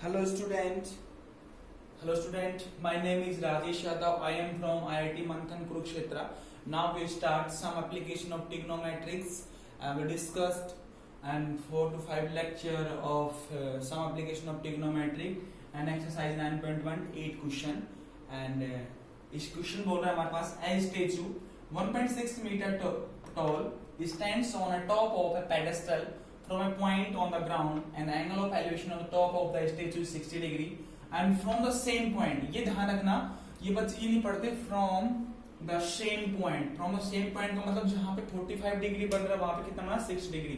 Hello student. Hello student. My name is Rajesh Yadav. I am from IIT Manthan Kurukshetra. Now we start some application of trigonometrics. We discussed and 4 to 5 lecture of some application of trigonometry and exercise 9.1 8 question and इस question बोल रहा है हमारे पास a statue 1.6 meter tall stands on a top of a pedestal from a point on the ground and the angle of elevation on the top of the statue is 60 degree and from the same point ये ध्यान रखना ये बच्चे ये नहीं पढ़ते from the same point का मतलब जहां पे 45 डिग्री बन रहा है वहां पे कितना बना 6 degree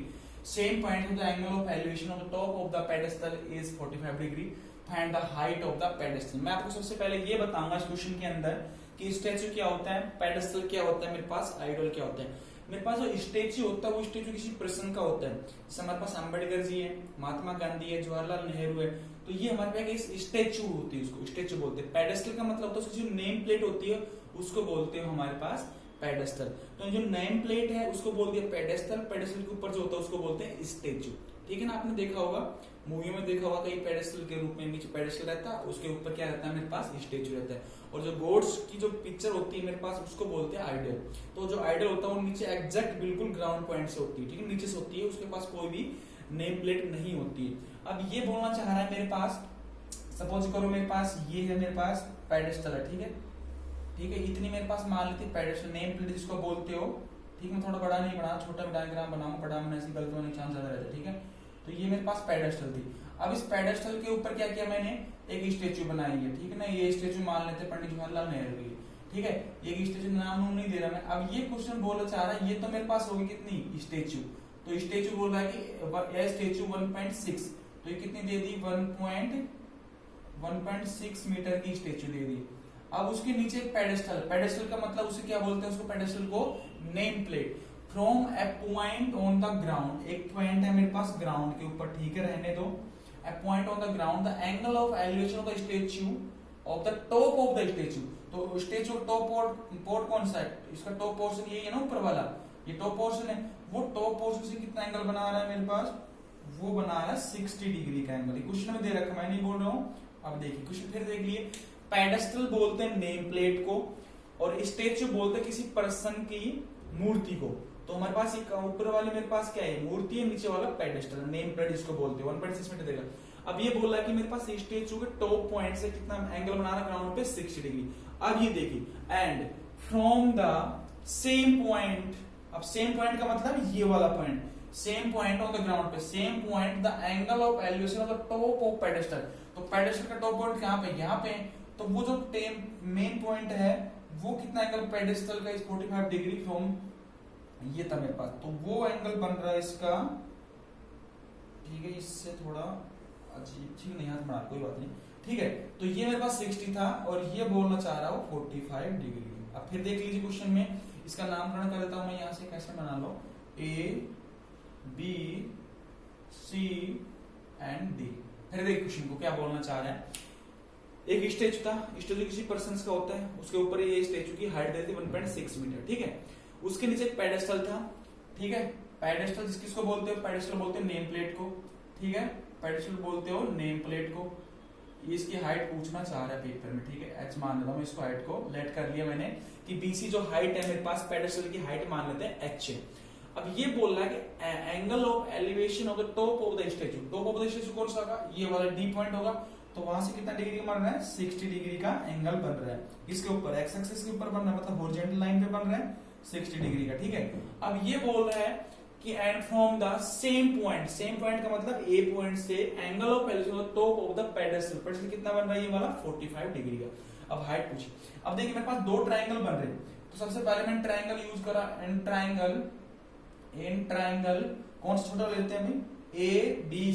same point the angle of elevation on the top of the pedestal is 45 degree find the height of the pedestal मैं आपको सबसे पहले ये बताऊंगा इस क्वेश्चन के अंदर कि स्टैचू क्या होता है पेडेस्टल क्या होता है मेरे पास आइडल क्या होता है मेरे पास जो स्टैचू होता है वो स्टैचू किसी पर्सन का होता है जैसे हमारे पास अम्बेडकर जी है महात्मा गांधी है जवाहरलाल नेहरू है तो ये हमारे पास स्टैचू होती है उसको स्टैचू बोलते हैं पेडेस्टल का मतलब होता है उसकी जो नेम प्लेट होती है उसको बोलते हैं हमारे पास पेडेस्टल तो जो नेम प्लेट है उसको बोलते हैं पेडेस्टल पेडेस्टल के ऊपर जो होता है उसको बोलते हैं स्टैचू ठीक है ना आपने देखा होगा मूवी में देखा होगा कहीं पेडेस्टल के रूप में नीचे पेडेस्टल रहता है उसके ऊपर क्या रहता है मेरे पास स्टैचू रहता है और जो गॉड्स की जो पिक्चर होती है मेरे पास उसको बोलते हैं आइडल तो जो आइडल होता है वो नीचे एग्जैक्ट बिल्कुल ग्राउंड पॉइंट से होती है ठीक है नीचे से होती है उसके पास कोई भी नेम प्लेट नहीं होती है अब ये बोलना चाह रहा है मेरे पास सपोज करो मेरे पास ये है मेरे पास पेडेस्टल है ठीक है इतनी मेरे पास मान लेती पेडेस्टल नेम प्लेट जिसको बोलते हो ठीक है थोड़ा बड़ा नहीं बना छोटा डायग्राम बनाऊं बड़ा मैंने ऐसी गलती होने चांस ज्यादा रहता है ठीक है तो ये मेरे पास पेडेस्टल थी अब इस पेडेस्टल के ऊपर क्या किया मैंने एक स्टेचू बनाई है ठीक है ना ये स्टेचू मान लेते पंडित जवाहरलाल नेहरू की ठीक है ये स्टेचू नाम नहीं दे रहा मैं अब ये क्वेश्चन बोलना चाह रहा है ये तो मेरे पास होगी कितनी स्टेचू तो स्टेचू बोल रहा है कि स्टेचू 1.6 तो ये कितनी दे दी 1.6 मीटर की स्टेचू दे दी अब उसके नीचे एक पेडेस्टल का मतलब उसे क्या बोलते हैं उसको पेडेस्टल को name plate from a point on the ground एक पॉइंट है मेरे पास ग्राउंड के ऊपर ठीक है रहने दो a point on the ground the angle of elevation of the statue of the top of the statue तो स्टेच्यू टॉप पोर्ट कौन सा है इसका टॉप पोर्शन ये है ना ऊपर वाला ये टॉप पोर्शन है वो टॉप पोर्शन से कितना एंगल बना रहा है मेरे पास वो बना रहा है 60 डिग्री का एंगल क्वेश्चन में दे रखा मैं नहीं बोल रहा हूँ अब देखिए क्वेश्चन फिर देख लिए पेडेस्टल बोलते हैं नेम प्लेट को और स्टेच्यू बोलते हैं किसी पर्सन की मूर्ति को तो हमारे पास एक ऊपर वाले मेरे पास क्या है मूर्ति है नीचे वाला पेडेस्टल नेम प्लेट जिसको बोलते हैं 1.6 मीटर देगा अब ये बोल रहा है कि मेरे पास स्टेच्यू के टॉप पॉइंट से कितना एंगल बना रहा ग्राउंड पे 60 डिग्री अब ये देखिए and from the same point अब सेम पॉइंट का मतलब ये वाला point same point on the ground पे same point the angle of elevation of the top of pedestal तो पेडेस्टल का टॉप पॉइंट कहां पे यहाँ पे तो वो जो मेन पॉइंट है वो कितना एंगल पेडेस्टल का इस 45 डिग्री फ्रॉम ये था मेरे पास तो वो एंगल बन रहा है इसका ठीक है इससे थोड़ा अजीब ठीक नहीं हाथ बना कोई बात नहीं ठीक है तो ये मेरे पास 60 था और ये बोलना चाह रहा हूं 45 डिग्री अब फिर देख लीजिए क्वेश्चन में इसका नामकरण कर देता हूं मैं यहां से कैसे बना लो A B C and D फिर देख क्वेश्चन को क्या बोलना चाह रहा है एक स्टेचू था स्टेचू किसी पर्सन का होता है उसके ऊपर ये स्टेचू की हाइट देती 1.6 मीटर ठीक है उसके नीचे एक पेडेस्टल था ठीक है पेडेस्टल किसको बोलते हो पेडेस्टल बोलते हो नेम प्लेट को ठीक है पेडेस्टल बोलते हो नेम प्लेट को इसकी हाइट पूछना चाह रहा है पेपर में ठीक है एच मान लेता हूं इसको हाइट को लेट कर लिया मैंने कि बीसी जो हाइट है मेरे पास पेडेस्टल की हाइट मान लेते हैं एच अब ये बोल रहा है कि angle of elevation of the top of the statue top of the statue कौन सा होगा ये वाला डी पॉइंट होगा तो वहां से कितना डिग्री बन रहा है 60 डिग्री का एंगल बन रहा है इसके ऊपर एक्स एक्सिस के ऊपर बन रहा है मतलब हॉरिजॉन्टल लाइन पे बन रहा है 60 डिग्री का ठीक है अब ये बोल रहा है कि and from the same point का मतलब ए पॉइंट से angle of elevation top of the pedestal कितना बन रहा है ये वाला 45 डिग्री का अब हाइट पूछी अब देखिए मेरे पास दो ट्रायंगल बन रहे हैं तो सबसे पहले मैंने ट्रायंगल यूज करा इन ट्रायंगल कौन सा छोटा लेते हैं अभी ए बी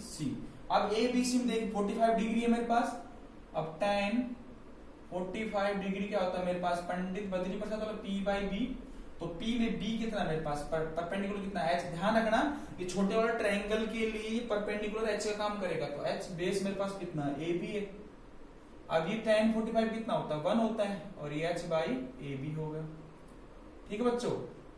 सी अब ए बी सी में देखिए 45 डिग्री है मेरे पास अब tan 45 डिग्री क्या होता है मेरे पास पंडित बद्री प्रसाद वाला P बाई बी तो P में B कितना है मेरे पास परपेंडिकुलर कितना H ध्यान रखना ये छोटे वाले ट्रायंगल के लिए परपेंडिकुलर H का काम करेगा तो H बेस मेरे पास कितना है AB है अब ये tan 45 कितना होता है 1 होता है और ये H बाई AB होगा ठीक है बच्चों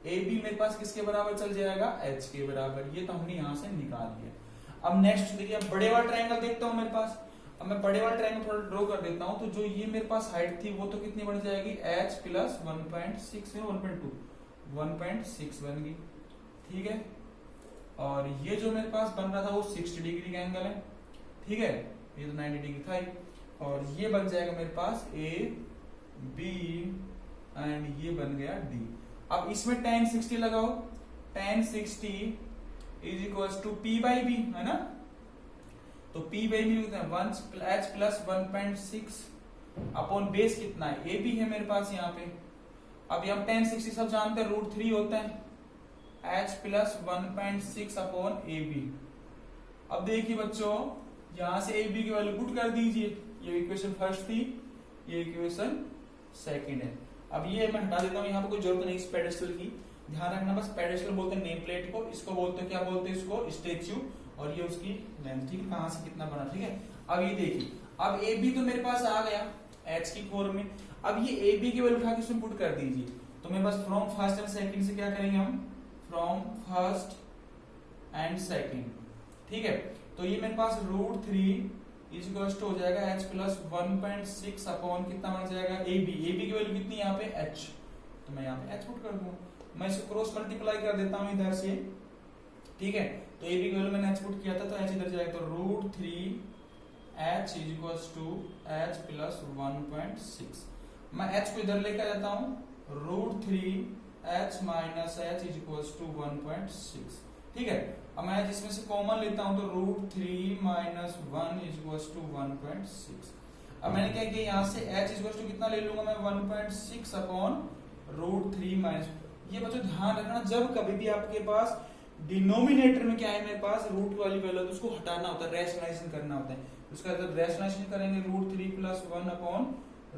AB मेरे पास किसके बराबर चल जाएगा H के बराबर ये तो हमने यहां से निकाल लिया अब नेक्स्ट देखिए, अब बड़े वाला ट्रायंगल देखता हूं मेरे पास। अब मैं बड़े वाला ट्रायंगल थोड़ा ड्रॉ कर देता हूं। तो जो ये मेरे पास हाइट थी वो तो कितनी बन जाएगी, h प्लस 1.6 है 1.2 1.6 बन गई, ठीक है। और ये जो मेरे पास बन रहा था वो 60 डिग्री का एंगल है, ठीक है, ये तो 90 डिग्री था ही। और ये बन जाएगा मेरे पास ए बी एंड ये बन गया डी। अब इसमें tan 60 लगाओ, tan 60 is equal to P by B, है ना। तो p बाई बी कितना है, h प्लस 1.6 अपॉन बेस कितना है, ए बी है मेरे पास यहाँ पे। अब हम tan 60 सब जानते हैं, √3 होता है, h plus 1.6 upon A B. अब देखिए बच्चों, यहां से ए बी की वैल्यू पुट कर दीजिए। ये इक्वेशन फर्स्ट थी, ये इक्वेशन सेकंड है। अब ये मैं हटा देता हूँ, यहाँ पे कोई जरूरत नहीं इस पेडेस्टल की। ध्यान रखना बस, पेडेस्टल बोलते हैं नेम प्लेट को, इसको बोलते हैं क्या बोलते हैं, इसको स्टेच्यू, और ये उसकी लेंथ, ठीक है, कहां से कितना बना, ठीक है। अब ये देखिए, अब ए बी तो मेरे पास आ गया h की फॉर्म में। अब ये ए बी की वैल्यू उठा के इसमें पुट कर दीजिए। तो मेरे पास फ्रॉम फर्स्ट एंड सेकंड से क्या करेंगे हम, फ्रॉम फर्स्ट एंड सेकंड, ठीक है। तो ये मेरे पास √3 इज इक्वल टू हो जाएगा h प्लस 1.6 अपॉन कितना बन जाएगा ए बी। ए बी की वैल्यू कितनी यहाँ पे h, तो मैं यहाँ पे h पुट कर दूं। मैं इसको क्रॉस मल्टीप्लाई कर देता हूँ इधर से, ठीक है। तो ए बी की वैल्यू मैंने h पुट किया था, तो h इधर जाएगा, तो √3 h is equal to h plus 1.6। मैं h को इधर लेकर जाता हूँ, √3 h minus h is equal to 1.6, ठीक है। अब मैं जिसमें से कॉमन लेता हूं, तो √3 माइनस 1 इज इक्वल टू 1.6। अब मैंने क्या किया, यहाँ से h इज इक्वल टू कितना ले लूंगा मैं, 1.6 अपॉन √3 माइनस। ये बच्चों ध्यान रखना, जब कभी भी आपके पास डिनोमिनेटर में क्या है मेरे पास, रूट वाली वैल्यू, तो उसको हटाना होता है, रैशनलाइजेशन करना होता है। उसका जब रैशनलाइजेशन करेंगे, √3 प्लस 1 अपॉन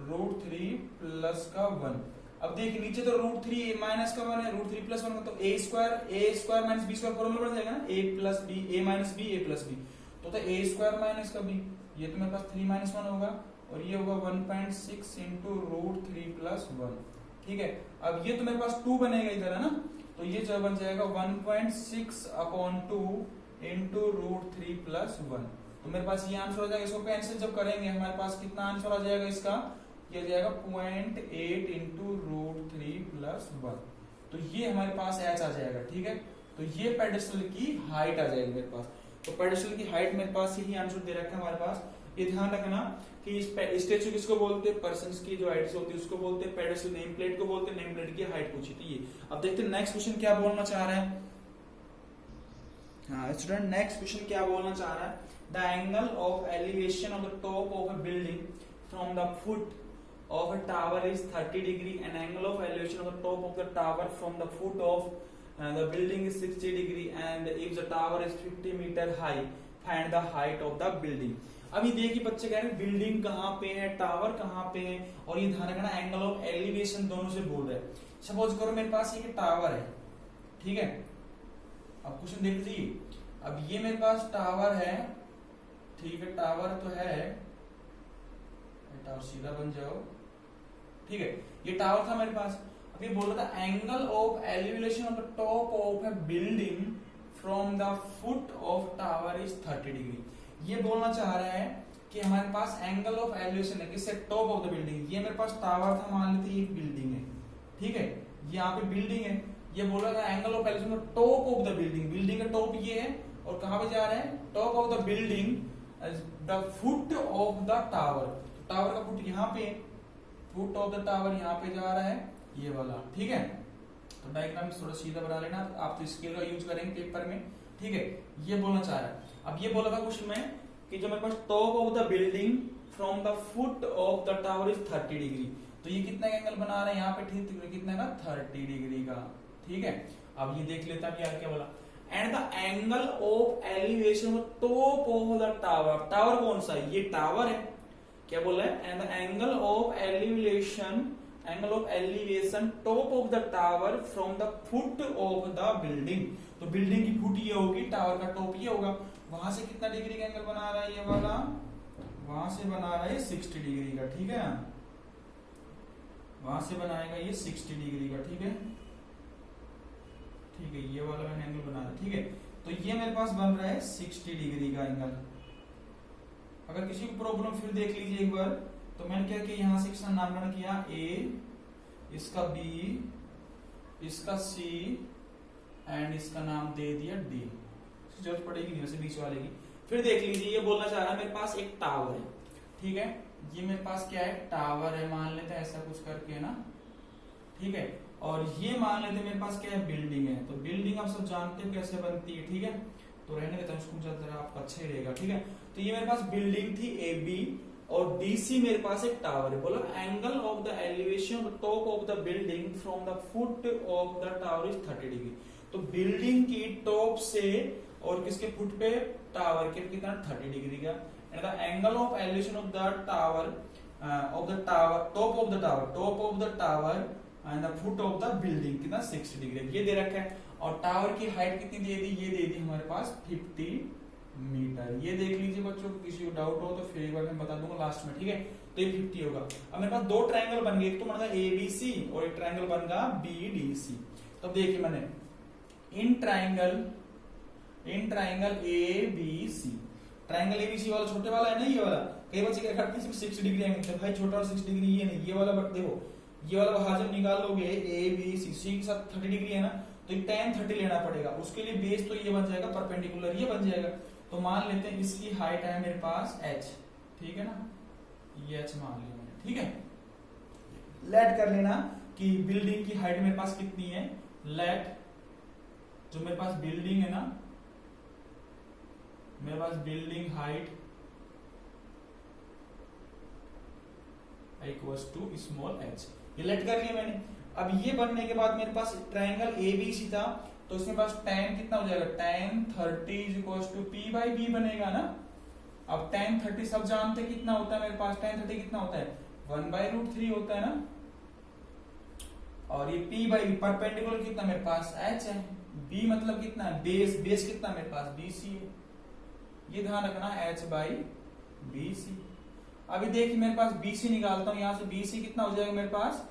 √3 प्लस का 1। अब देखिए नीचे तो √3 माइनस का 1 है, √3 प्लस 1 तो a square minus b square formula बन जाएगा ना, a plus b, a minus b, a plus b। तो a स्क्वायर माइनस का b, ये तो मेरे पास 3 माइनस 1 होगा, और ये होगा 1.6 इंटू √3 प्लस 1, ठीक है। अब ये तो मेरे पास 2 बनेगा इधर, है ना, तो ये जो बन जाएगा 1.6 अपॉन 2 इंटू √3 प्लस 1। तो मेरे पास ये आंसर हो जाएगा। इसको कैंसिल जब करेंगे हमारे पास कितना आंसर आ जाएगा इसका, ये जाएगा 0.8 इंटू √3 प्लस 1। तो ये हमारे पास h आ जाएगा, ठीक है। तो ये पेडेस्टल की हाइट आ जाएगी मेरे पास। तो पेडेस्टल की हाइट मेरे पास यही आंसर दे रखा है हमारे पास। ये ध्यान रखना कि इस स्टेचू किसको बोलते हैं, पर्सन की जो हाइट होती है उसको बोलते हैं पेडेस्टल, नेम प्लेट को बोलते हैं, नेम प्लेट की हाइट पूछी थी ये। अब देखते हैं नेक्स्ट क्वेश्चन क्या बोलना चाह रहा है। हाँ स्टूडेंट, नेक्स्ट क्वेश्चन क्या बोलना चाह रहा है, the angle of elevation of the top of a building from the foot of a tower is 30 degree, and angle of elevation of the top of the tower from the foot of the building is 60 degree, and if the tower is 50 meter high, find the height of the building। अभी देखिए बच्चे कह रहे हैं building कहाँ पे है, tower कहाँ पे है, और ये ध्यान रखना एंगल ऑफ एलिवेशन दोनों से बोल रहे हैं। सपोज करो मेरे पास ये टावर है, ठीक है। अब क्वेश्चन देख लीजिए, अब ये मेरे पास टावर है, ठीक है, टावर तो है, टावर सीधा बन जाओ, ठीक है, ये टावर था मेरे पास। अब ये बोल रहा था angle of elevation of the top of A building from the foot of tower is 30 degree. ये बोलना चाह रहा है कि हमारे पास एंगल ऑफ एलिवेशन है किससे, टॉप ऑफ द बिल्डिंग। ये मेरे पास टावर था, मान लेते एक बिल्डिंग है, ठीक है, यहाँ पे बिल्डिंग है। ये बोल रहा था angle of elevation of top of the building, building का टॉप ये है, और कहां पे जा रहा है, top of the building, the foot of the tower. Tower का फुट यहाँ पे, फुट ऑफ द टावर यहाँ पे जा रहा है, ये वाला, ठीक है। तो डायग्राम थोड़ा सीधा बना लेना, आप तो स्केल का यूज करेंगे पेपर में, ठीक है। ये बोलना चाह रहा है। अब ये बोला था क्वेश्चन में कि जो मेरे पास top of the building from the foot of the tower is 30 degree. तो ये कितना एंगल बना रहा है यहाँ पे, ठीक कितना का, 30 डिग्री का, ठीक है। अब ये देख लेता है क्या बोला, and the angle of elevation top of the tower. Tower कौन सा है, ये टावर है, क्या बोला है, and the angle of elevation top of the tower from the foot of the building. तो बिल्डिंग की फुट ये होगी, टावर का टॉप ये होगा, वहां से कितना डिग्री का एंगल बना रहा है ये वाला, वहां से बना रहा है 60 डिग्री का, ठीक है, वहां से बनाएगा ये 60 डिग्री का, ठीक है, ठीक है, ये वाला मैंने एंगल बना रहा है, ठीक है। तो ये मेरे पास बन रहा है 60 डिग्री का एंगल। अगर किसी को प्रॉब्लम फिर देख लीजिए एक बार, तो मैंने क्या किया, यहां से इसका नामकरण किया ए, इसका बी, इसका सी एंड इसका नाम दे दिया डी। जरूरत पड़ेगी नहीं वैसे बीच वाले की। फिर देख लीजिए, ये बोलना चाह रहा है मेरे पास एक टावर है, ठीक है, ये मेरे पास क्या है, टावर है, मान लेते हैं ऐसा कुछ करके ना, ठीक है, और ये मान लेते हैं मेरे पास क्या है, बिल्डिंग है। तो बिल्डिंग आप सब जानते हैं कैसे बनती है, ठीक है, तो रहने देता हूं इसको, जरा आपका अच्छा ही रहेगा, ठीक है। तो ये मेरे पास बिल्डिंग थी ए बी, और डीसी मेरे पास एक टावर है। बोला angle of the elevation of top of the building from the foot of the tower is 30 degree. तो बिल्डिंग की टॉप से और किसके फुट पे, टावर के कितना, 30 डिग्री का। And the angle of elevation of the tower top of the tower and the foot of the building कितना, 60 डिग्री ये दे रखा है। और टावर की हाइट कितनी दे दी, ये दे दी हमारे पास 50 मीटर। ये देख लीजिए बच्चों, किसी को डाउट हो तो फिर एक बार मैं बता दूंगा लास्ट में, ठीक है। तो ये 50 होगा। अब मेरे पास दो ट्रायंगल बन गए, एक तो बन गया एबीसी और एक ट्रायंगल बन गया बीडीसी। तो देखिए मैंने in triangle ABC, triangle ABC वाला छोटे वाला है ना, ये वाला, कई बच्चे क्या करते हैं इसमें 60 डिग्री एंगल, भाई छोटा और 60 डिग्री ये नहीं, ये वाला देखो, ये वाला बाहर जब निकाल लोगे ए बी सी के साथ 30 डिग्री है ना, तो tan 30 लेना पड़ेगा। उसके लिए बेस तो ये बन जाएगा, परपेंडिकुलर ये बन जाएगा। तो मान लेते हैं इसकी हाइट है मेरे पास h, ठीक है ना, ये h मान लिया मैंने, ठीक है। लेट कर लेना कि बिल्डिंग की हाइट मेरे पास कितनी है। लेट जो मेरे पास बिल्डिंग है ना, मेरे पास building height equals to small h, ये लेट कर लिया मैंने। अब ये बनने के बाद मेरे पास ट्रायंगल एबीसी था, तो इसमें पास tan कितना हो जाएगा, tan 30 equals to p by b बनेगा ना। अब tan 30 सब जानते कितना होता है मेरे पास, tan 30 कितना होता है, 1/√3 होता है ना। और ये p बाई b परपेंडिकुलर कितना मेरे पास h है, b मतलब कितना है, बेस कितना मेरे पास bc है, ये ध्यान रखना h बाई bc। अभी देखिए मेरे पास bc निकालता हूं, यहां से bc कितना हो जाएगा मेरे पास,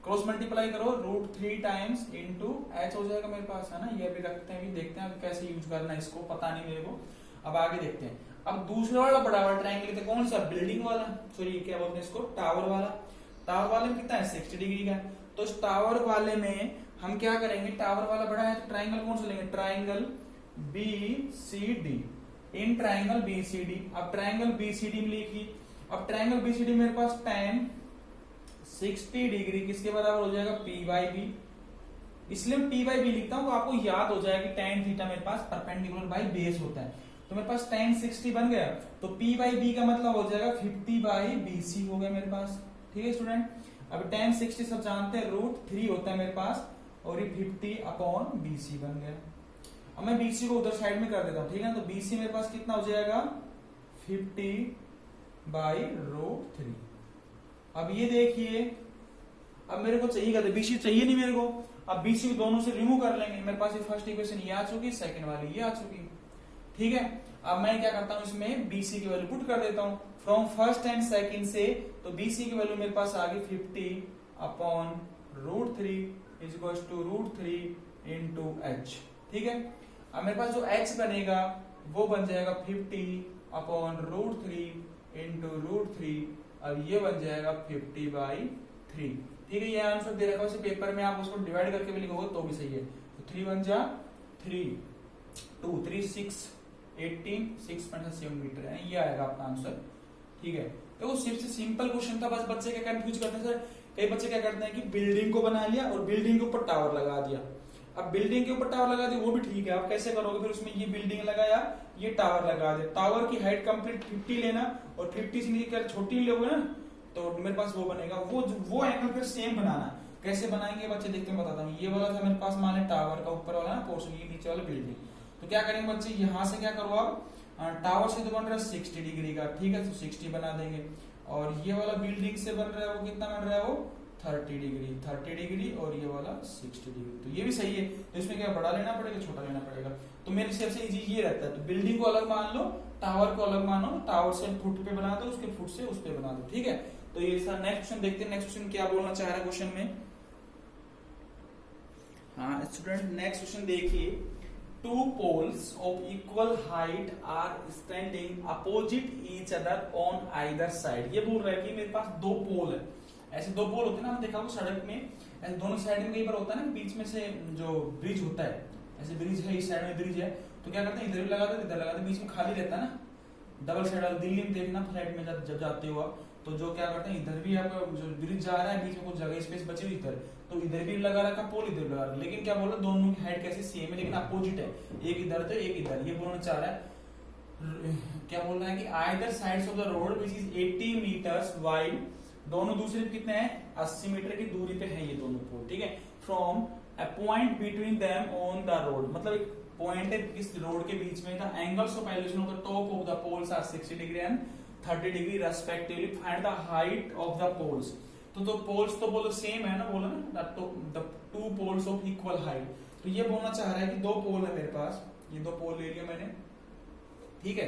क्रॉस मल्टीप्लाई करो, √3 टाइम्स इंटू h हो जाएगा मेरे पास, है ना। ये अभी रखते हैं, देखते हैं कैसे यूज करना है इसको, पता नहीं मेरे को। अब आगे देखते हैं। अब दूसरा वाला बड़ा वाला ट्रायंगल तो कौन सा, बिल्डिंग वाला, सॉरी क्या बोलते हैं इसको, टावर वाला। टावर वाले में कितना है, 60 डिग्री का। तो इस टावर वाले में हम क्या करेंगे, टावर वाला बड़ा है तो ट्रायंगल कौन सा लेंगे, triangle BCD, in triangle BCD। अब ट्रायंगल BCD में लिखी, अब ट्रायंगल BCD मेरे पास tan 60 डिग्री किसके बराबर हो जाएगा, p बाई बी। इसलिए मैं p बाई बी लिखता हूं, तो आपको याद हो जाएगा कि tan थीटा मेरे पास परपेंडिकुलर बाई बेस होता है। तो मेरे पास tan 60 बन गया, तो p बाई बी का मतलब हो जाएगा 50 बाई BC हो गया मेरे पास, ठीक है स्टूडेंट। अब tan 60 सब जानते हैं √3 होता है मेरे पास, और ये 50/BC बन गया। अब मैं BC को उधर साइड में कर देता हूं, ठीक है। तो BC मेरे पास कितना हो जाएगा, 50/√3। अब ये देखिए, अब मेरे को चाहिए क्या, BC चाहिए नहीं मेरे को। अब BC को दोनों से रिमूव कर लेंगे, मेरे पास ये फर्स्ट इक्वेशन ये आ चुकी, सेकंड वाली ये आ चुकी, ठीक है। अब मैं क्या करता हूं, इसमें BC की वैल्यू पुट कर देता हूं फ्रॉम फर्स्ट एंड सेकंड से। तो BC की वैल्यू मेरे पास आ गई 50/√3 is equals to √3 into h, ठीक है। अब मेरे पास जो h बनेगा वो बन जाएगा 50/√3 इंटू √3, अब ये बन जाएगा 50/3, ठीक है। ये आंसर दे रखा है उसे पेपर में, आप उसको डिवाइड करके भी लिखोगे तो भी सही है। तो 3 1 जा 3 2 3 6 18 6.7 मीटर है, ये आएगा आपका आंसर, ठीक है। तो सिर्फ सिंपल क्वेश्चन था, बस बच्चे क्या कंफ्यूज करते हैं सर, कई बच्चे क्या करते हैं कि बिल्डिंग को बना लिया और बिल्डिंग के ऊपर टावर लगा दिया। अब बिल्डिंग के ऊपर टावर लगा दिया वो भी ठीक है, आप कैसे करोगे, फिर उसमें ये बिल्डिंग लगाया, ये टावर लगा दिया। टावर की हाइट कंप्लीट 50 लेना, और 50 से नीचे छोटी लोगे ना, तो मेरे पास वो बनेगा, वो एंगल फिर सेम बनाना। कैसे बनाएंगे बच्चे, देखते हैं, बताता हूँ। ये वाला था मेरे पास, माने टावर का ऊपर वाला ना पोर्शन, ये नीचे वाला बिल्डिंग। तो क्या करेंगे बच्चे, यहाँ से क्या करो आप, टावर से तो बन रहा है 60 डिग्री का, ठीक है, तो 60 बना देंगे। और ये वाला बिल्डिंग से बन रहा है वो कितना बन रहा है, वो 30 डिग्री, और ये वाला 60 डिग्री। तो ये भी सही है। तो इसमें क्या बड़ा लेना पड़ेगा, छोटा लेना पड़ेगा। तो मेरे हिसाब से इजी ये रहता है। तो बिल्डिंग को अलग मान लो, टावर को अलग मानो, टावर से फुट पे बना दो, उसके फुट से उस पे बना दो, ठीक है। तो ये सर नेक्स्ट क्वेश्चन देखते हैं, नेक्स्ट क्वेश्चन क्या बोलना चाह रहा है क्वेश्चन में। हाँ स्टूडेंट, नेक्स्ट क्वेश्चन देखिए, two poles of equal height are standing opposite each other on either side। ये बोल रहा है कि मेरे पास दो पोल है, ऐसे दो पोल होते हैं ना, हम देखा वो सड़क में ऐसे दोनों साइड में कई बार होता है ना, बीच में से जो ब्रिज होता है, ऐसे ब्रिज है, इस साइड में ब्रिज है तो क्या करते हैं इधर भी लगाते इधर लगाते, बीच में खाली रहता है ना, डबल साइड वाला। दिल्ली में देखना फ्लाइट में जब जाते हो आप तो जो क्या करते हैं इधर भी आपका जो ब्रिज जा रहा है बीच में कुछ जगह स्पेस बची हुई इधर, तो इधर भी लगा रखा पोल, इधर लगा रखा, लेकिन क्या बोला दोनों की हाइट कैसे सेम है लेकिन अपोजिट है, एक इधर तो एक इधर। ये बोलना चाह रहा है, क्या बोल रहा है कि either sides of the road which is 80 metres wide, दोनों दूसरे कितने हैं 80 मीटर की दूरी पे है ये दोनों पोल, ठीक है। From a point between them on the road, मतलब एक पॉइंट है इस रोड के बीच में, the angles of elevation of the top of the poles are 60 degree and 30 degree respectively, find the height of the poles. तो poles तो बोलो सेम है ना, बोलो ना the two poles of equal height. तो ये बोलना चाह रहा है कि दो पोल है मेरे पास, ये दो पोल ले लिया मैंने, ठीक है,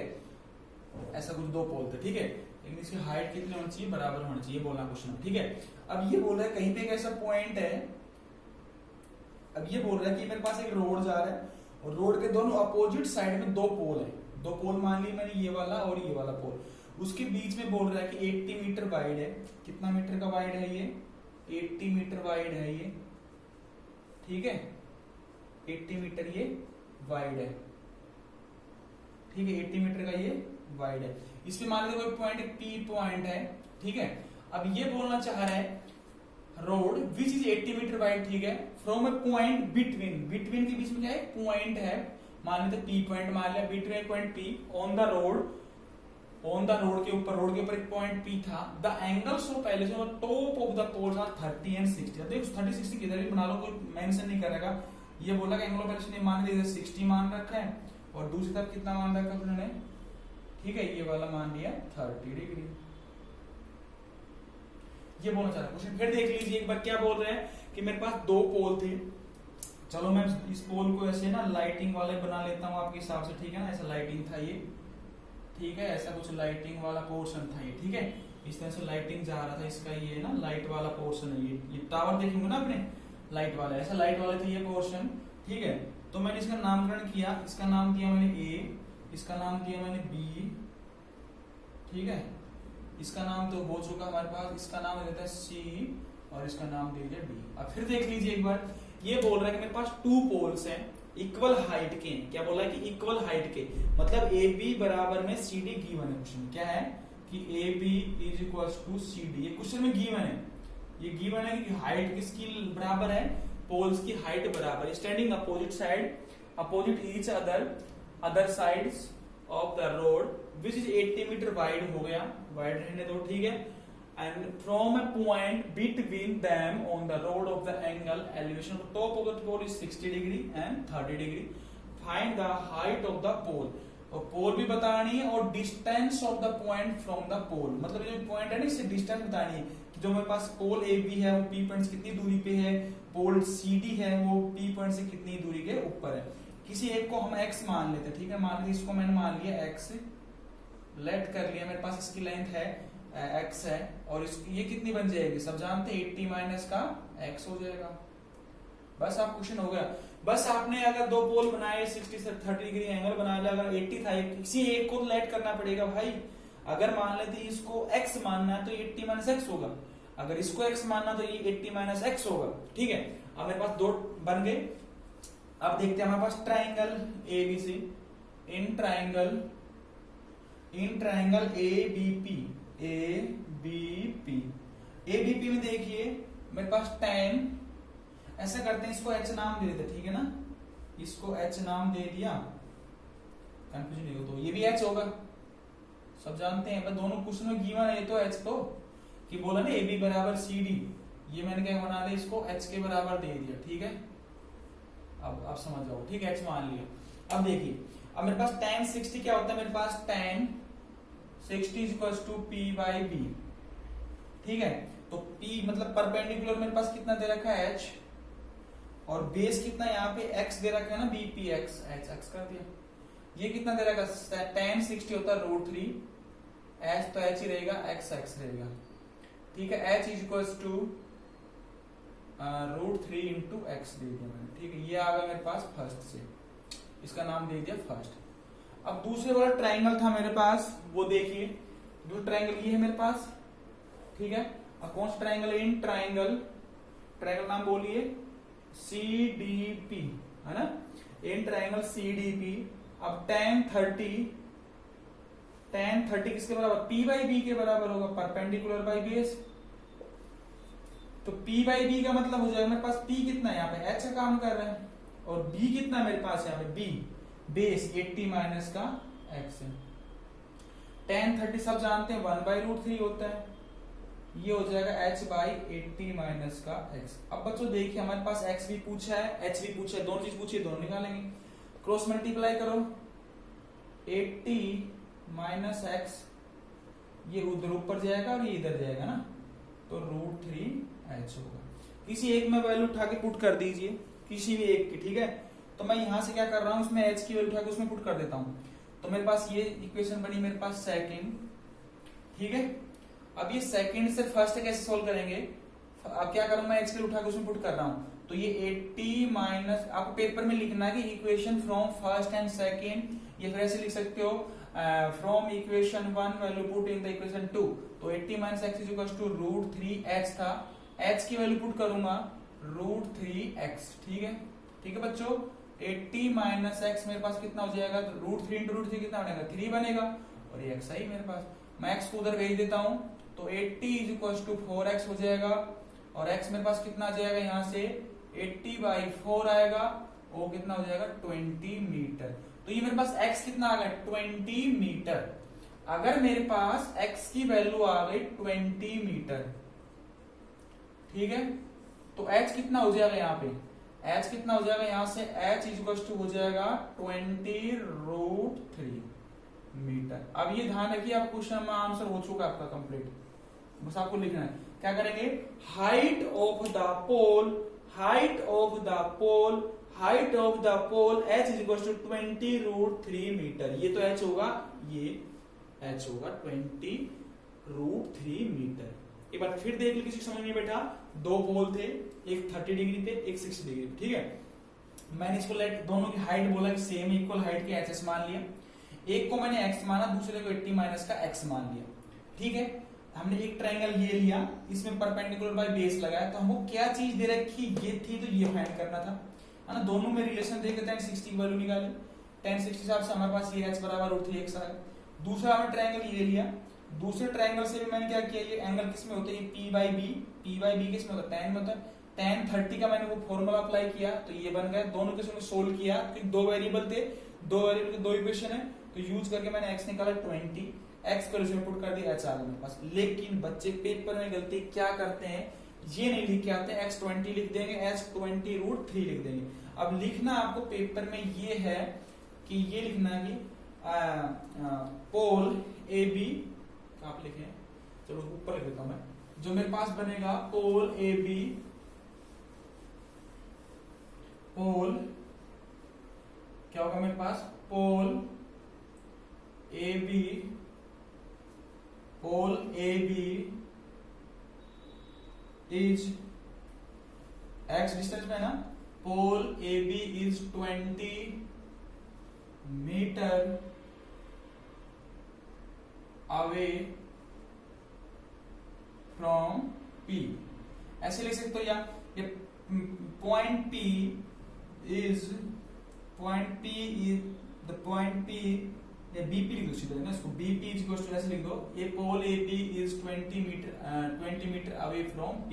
ऐसा कुछ दो पोल थे, ठीक है, लेकिन इसकी हाइट कितनी होनी चाहिए, बराबर होनी चाहिए, बोलना क्वेश्चन, ठीक है। अब ये बोल रहा है कहीं पे एक ऐसा पॉइंट है, अब ये बोल रहा है कि मेरे पास एक रोड जा रहा है और रोड के दोनों अपोजिट साइड में दो पोल है, दो पोल मान ली मैंने, ये वाला और ये वाला पोल, उसके बीच में बोल रहा है कि 80 मीटर वाइड है। कितना मीटर का वाइड है ये, 80 मीटर वाइड है ये, ठीक है, 80 मीटर ये वाइड है, ठीक है, 80 मीटर का ये वाइड है। इस पे मान लीजिए कोई पॉइंट पी पॉइंट है, ठीक है। अब ये बोलना चाह रहा है road which is 80 metre wide, ठीक है, from a point between, between के बीच में क्या है पॉइंट है, मान लेते पी पॉइंट मान लिया, between point P on the road, on the road के ऊपर एक पॉइंट पी था, the angles of elevation of top of the poles are 30 and 60। अब देखो 30 60 किधर भी बना लो, कोई मेंशन नहीं करेगा, ये बोला कि एंगल ऑफ एलिवेशन मान लिया 60 मान रखा है और दूसरी तरफ कितना मान रखा है उन्होंने, ठीक है, ये वाला मान लिया 30 डिग्री। ये बोलना चाह रहा है क्वेश्चन, फिर देख लीजिए एक बार क्या बोल रहे हैं कि मेरे पास दो पोल थे, चलो मैं इस पोल को ऐसे ना लाइटिंग वाले बना लेता हूं आपके हिसाब से, ठीक है ना, ऐसा लाइटिंग था ये, ठीक है, ऐसा कुछ लाइटिंग वाला पोर्शन था ये, ठीक है, इस तरह से लाइटिंग जा रहा था, इसका ये ना लाइट वाला पोर्शन है, ये टावर देखेंगे ना अपने लाइट वाला, ऐसा लाइट वाला था ये पोर्शन, ठीक है। तो मैंने इसका नामकरण किया, इसका नाम दिया मैंने ए, इसका नाम दिया मैंने बी, ठीक है, इसका नाम तो हो चुका हमारे पास, इसका नाम देता है सी और इसका नाम दे दिया डी। अब फिर देख लीजिए एक बार, ये बोल रहा है कि मेरे पास टू पोल्स हैं इक्वल हाइट के, क्या बोला है कि इक्वल हाइट के, मतलब ए बी बराबर में सी डी गिवन है, क्वेश्चन क्या है कि A B is equal to C D, ये क्वेश्चन में गिवन है, ये गिवन है कि हाइट किसकी बराबर है, पोल्स की हाइट बराबर, standing opposite side, opposite each other sides of the road which is 80 metre wide, हो गया वाइड रहने दो, ठीक है, and from a point between them on the road of the angle elevation of the top of the pole is 60 degree and 30 degree, find the height of the pole, और पोल भी बतानी है और distance of the point from the pole, मतलब जो point है ना इससे डिस्टेंस बतानी है कि जो मेरे पास पोल ए बी है वो पी पॉइंट से कितनी दूरी पे है, पोल सी डी है वो पी पॉइंट से कितनी दूरी के ऊपर है। किसी एक को हम एक्स मान लेते हैं, ठीक है, मान लीजिए इसको मैंने मान लिया एक्स, लेट कर लिया, मेरे पास इसकी लेंथ है एक्स है और ये कितनी बन जाएगी, सब जानते हैं 80 माइनस का एक्स हो जाएगा, बस आप क्वेश्चन हो गया। बस आपने अगर दो पोल बनाए 60 से 30 डिग्री एंगल बना लिया, अगर 80 था किसी एक को लेट करना पड़ेगा भाई, अगर मान लेते इसको x मानना है तो 80 माइनस एक्स होगा, अगर इसको x मानना तो ये 80 माइनस एक्स होगा, ठीक है। अब मेरे पास दो बन गए, अब देखते हैं हमारे पास triangle ABC, in triangle ABP, ABP में देखिए मेरे पास tan, ऐसा करते हैं इसको h नाम दे देते, ठीक है ना, इसको h नाम दे दिया, कंफ्यूजन नहीं हो तो ये भी h होगा, सब जानते हैं, दोनों क्वेश्चन में गिवन है, ये तो h तो कि बोला ना AB बराबर CD, ये मैंने क्या बना लिया, इसको h के बराबर दे दिया, ठीक है, अब समझ जाओ, ठीक है, h मान लिया। अब देखिए अब मेरे पास tan 60 क्या होता है, मेरे पास tan 60 equals to P by B, ठीक है, तो P मतलब परपेंडिकुलर मेरे पास कितना दे रखा है h, और बेस कितना यहाँ पे x दे रखा है ना, BPX, h कर दिया, ये कितना दे रखा है, tan 60 होता है √3, h तो h ही रहेगा, x रहेगा, ठीक है, h is equals to √3 into x दे दिया मैंने, ठीक है, ये आ गया मेरे पास फर्स्ट से, इसका नाम दे दिया फर्स्ट। अब दूसरे वाला ट्राइंगल था मेरे पास, वो देखिए, जो ट्राइंगल ये है मेरे पास, ठीक है। अब कौन सा ट्राइंगल है? इन ट्राइंगल नाम बोलिए CDP, है ना, इन ट्राइंगल CDP। अब tan 30 किसके बराबर? P बाई बी के बराबर होगा, परपेंडिकुलर बाई बेस। तो P बाई बी का मतलब हो जाएगा मेरे पास P कितना है यहाँ पे, H का काम कर रहे हैं, और B कितना मेरे पास यहाँ पे, B बेस 80 माइनस का X है। tan 30 सब जानते हैं 1/√3 होता है, ये हो जाएगा H बाई 80 माइनस का X। अब बच्चों देखिए हमारे पास X भी पूछा है, H भी पूछा है, दोनों चीज पूछी है, दोनों निकालेंगे। क्रॉस मल्टीप्लाई करो, 80 माइनस X, ये उधर ऊपर जाएगा और ये इधर जाएगा ना, तो √3H होगा। किसी एक में वैल्यू उठा के पुट कर दीजिए, किसी भी एक की, ठीक है। तो मैं यहां से क्या कर रहा हूं, इसमें H की वैल्यू उठा के उसमें पुट कर देता हूं। तो मेरे पास ये इक्वेशन बनी मेरे पास सेकंड, ठीक है। अब ये सेकंड से फर्स्ट कैसे सोल्व करेंगे? अब क्या करूं मैं, H की उठा के उसमें पुट कर रहा हूं, तो ये 80 माइनस, आपको पेपर में लिखना है कि equation from first and second, ये फिर ऐसे लिख सकते हो from equation 1 value put in the equation 2। तो 80 minus X is equal to √3H था, H की वैल्यू पुट करूंगा √3X, ठीक है, ठीक है बच्चों। 80 माइनस X मेरे पास कितना हो जाएगा, √3 इंटू √3 कितना बनेगा, 3 बनेगा, और ये X आई मेरे पास, मैं X को उधर भेज देता हूं, तो 80 इज इक्वल टू 4X हो जाएगा, और X मेरे पास कितना आ जाएगा यहाँ से 80/4 आएगा, वो कितना हो जाएगा 20 मीटर। तो ये मेरे पास X कितना आ गया 20 मीटर। अगर मेरे पास X की वैल्यू आ गई 20 मीटर, ठीक है, तो H कितना हो जाएगा यहाँ पे, H कितना हो जाएगा यहाँ से, H इज इक्वल टू हो जाएगा 20√3 मीटर। अब ये ध्यान रखिए, आप क्वेश्चन में आंसर हो चुका आपका कंप्लीट, बस आपको लिखना है। क्या करेंगे, height of the pole, height of the pole, height of the pole H is equal to 20√3 metre. ये तो H होगा, ये H होगा 20√3 मीटर। एक बार फिर देख लो, किसी समझ में बैठा, दो पोल थे, एक 30 डिग्री पे, एक 60 डिग्री पे, ठीक है। मैंने इसको लेट दोनों की हाइट बोला कि सेम इक्वल हाइट के HS मान लिया, एक को मैंने X माना, दूसरे को 80 माइनस का X मान लिया, ठीक है। हमने एक ट्रायंगल ये लिया, इसमें परपेंडिकुलर बाय बेस लगाया, तो हमको क्या चीज दे रखी, ये थी, तो ये फाइंड करना था, है ना। दोनों में रिलेशन देके tan 60 की वैल्यू निकाली, tan 60 हिसाब से हमारे पास ये H बराबर √3X आ गया। दूसरा हमने ट्रायंगल ये लिया, दूसरे ट्रायंगल से भी मैंने क्या किया, ये एंगल किस में होता है, P बाई बी किस में होता है, tan में होता है। tan 30 का मैंने वो फॉर्मूला अप्लाई किया, तो ये बन गया। दोनों के साथ सोल्व किया, क्योंकि दो वेरिएबल थे, दो वेरिएबल के दो इक्वेशन है, तो यूज करके मैंने X निकाला 20, X को इसमें पुट कर दिया, H आ गया मेरे पास। लेकिन बच्चे पेपर में गलती क्या करते हैं, ये नहीं लिख के आते हैं, X 20 लिख देंगे, H 20√3 लिख देंगे। अब लिखना आपको पेपर में ये है कि ये लिखना है कि पोल AB, आप लिखें, चलो ऊपर लिख देता हूं मैं, जो मेरे पास बनेगा पोल AB, पोल क्या होगा मेरे पास, pole AB, pole AB is X distance में ना, pole AB is 20 metre away from P। ऐसे लिख सकते हो, या ये point P is the point P, या BP लिख दो सीधा ना, इसको BP इज इक्वल टू ऐसे लिख दो, ये pole AB is 20 metre away from P,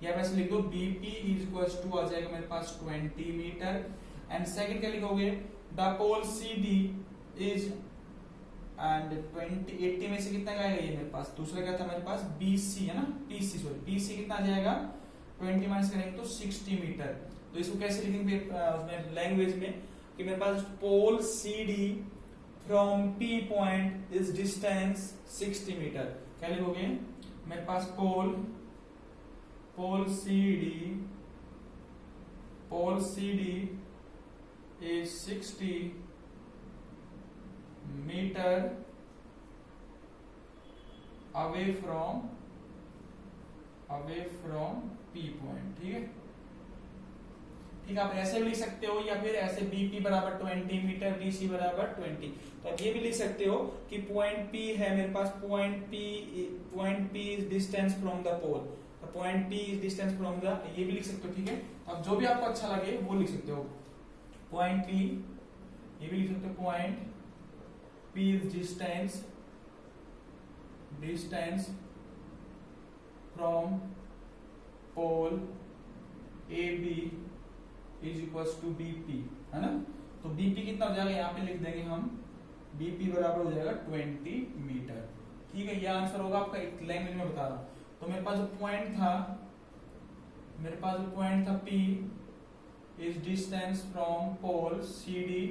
या वैसे लिख दो BP इज इक्वल टू आ जाएगा मेरे पास 20 मीटर। एंड सेकंड क्या लिखोगे, the pole CD is and 80 में से कितना आएगा ये मेरे पास, दूसरा क्या था मेरे पास BC है ना, PC कितना आ जाएगा, 20 माइनस करेंगे तो 60 मीटर। तो इसको कैसे लिखेंगे उसमें लैंग्वेज में, कि मेरे पास pole CD from P point is distance 60 metre. क्या लिखोगे, मेरे पास pole CD is 60 metre away from P point, ठीक है, ठीक है, आप ऐसे भी लिख सकते हो या फिर ऐसे बीपी बराबर 20 मीटर, डीसी बराबर 20। तो आप ये भी लिख सकते हो कि पॉइंट पी है मेरे पास, point P is distance from the pole, point P is distance from the, ये भी लिख सकते हो। ठीक है, अब जो भी आपको अच्छा लगे वो लिख सकते हो। पॉइंट पी, ये भी लिख सकते हो, point P is distance from pole A B is equal to BP, है ना। तो बीपी कितना हो जाएगा, यहाँ पे लिख देंगे हम, बीपी बराबर हो जाएगा 20 मीटर। ठीक है, ये आंसर होगा आपका, एक लैंग्वेज में बता रहा हूं। तो मेरे पास जो पॉइंट था P is distance from pole C D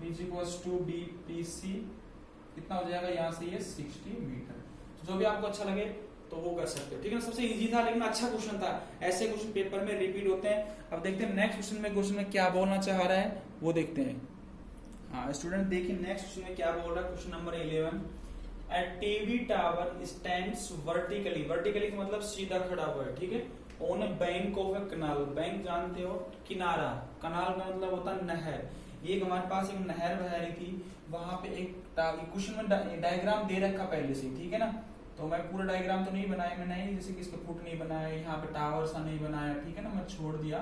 is equal to BPC, कितना हो जाएगा यहाँ से ये 60 मीटर। तो जो भी आपको अच्छा लगे तो वो कर सकते हो। ठीक है ना, सबसे इजी था लेकिन अच्छा क्वेश्चन था, ऐसे क्वेश्चन पेपर में रिपीट होते हैं। अब देखते हैं नेक्स्ट क्वेश्चन में क्या बोलना चाह रहा है वो देखते हैं। हाँ स्टूडेंट देखिए नेक्स्ट क्वेश्चन में क्या बोल रहा है, question number 11। A TV tower stands vertically, vertically का मतलब सीधा खड़ा हुआ है, ठीक है, on a bank of a canal, bank जानते हो किनारा, कनाल का मतलब होता है नहर। ये हमारे पास एक नहर बह रही थी, वहां पे एक क्वेश्चन में डायग्राम दे रखा पहले से, ठीक है ना। तो मैं पूरा डायग्राम तो नहीं बनाया मैंने, जैसे कि इसका फुट नहीं बनाया, यहाँ पे टावर सा नहीं बनाया, ठीक है ना, मैं छोड़ दिया,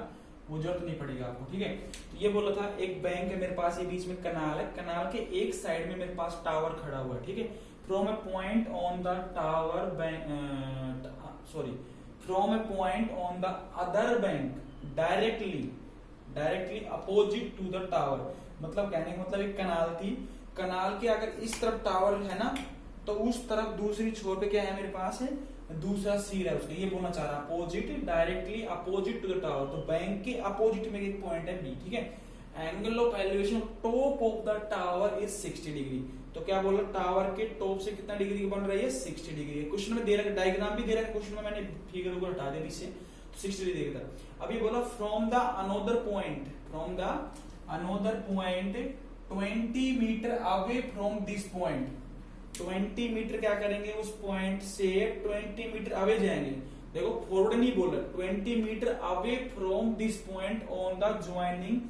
वो जरूरत नहीं पड़ेगा आपको। ठीक है, तो ये बोला था एक बैंक है मेरे पास, ये बीच में कनाल है, कनाल के एक साइड में मेरे पास टावर खड़ा हुआ है, ठीक है। From a point on the tower bank, from a point on the other bank directly opposite to the tower, मतलब कहने का मतलब एक कनाल थी, कनाल के अगर इस तरफ टावर है ना, तो उस तरफ दूसरी छोर पे क्या है मेरे पास है, दूसरा सिर है उसका, ये बोलना चाह रहा opposite, directly opposite to the tower. तो बैंक के अपोजिट में एक पॉइंट है बी, ठीक है। Angle of elevation top of the tower is 60 degree. तो क्या बोला, टावर के टॉप से कितना डिग्री की बन रही है, 60 डिग्री। क्वेश्चन में दे रखा, डायग्राम भी दे रखा क्वेश्चन में, मैंने फिगर को हटा दिया इससे, 60 डिग्री था। अब ये बोला from the another point 20 metre away from this point, 20 metre क्या करेंगे, उस पॉइंट से 20 मीटर अवे जाएंगे। देखो फॉरवर्ड नहीं बोला, 20 metre away from this point on the joining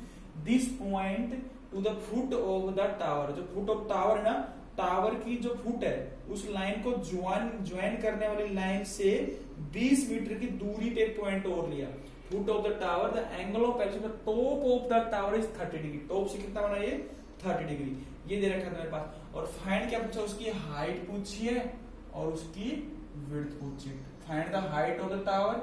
this point to the foot of the tower. जो फुट ऑफ टावर है ना, टावर की जो फुट है उस लाइन को ज्वाइन करने वाली लाइन से 20 मीटर की दूरी पे पॉइंट और लिया। Foot of the tower, the angle of action top of the tower is 30 degree. Top से कितना बना ये 30 डिग्री, ये दे रखा था मेरे पास। और फाइंड क्या पूछा, उसकी हाइट पूछी है और उसकी विड्थ पूछी। Find the height of the tower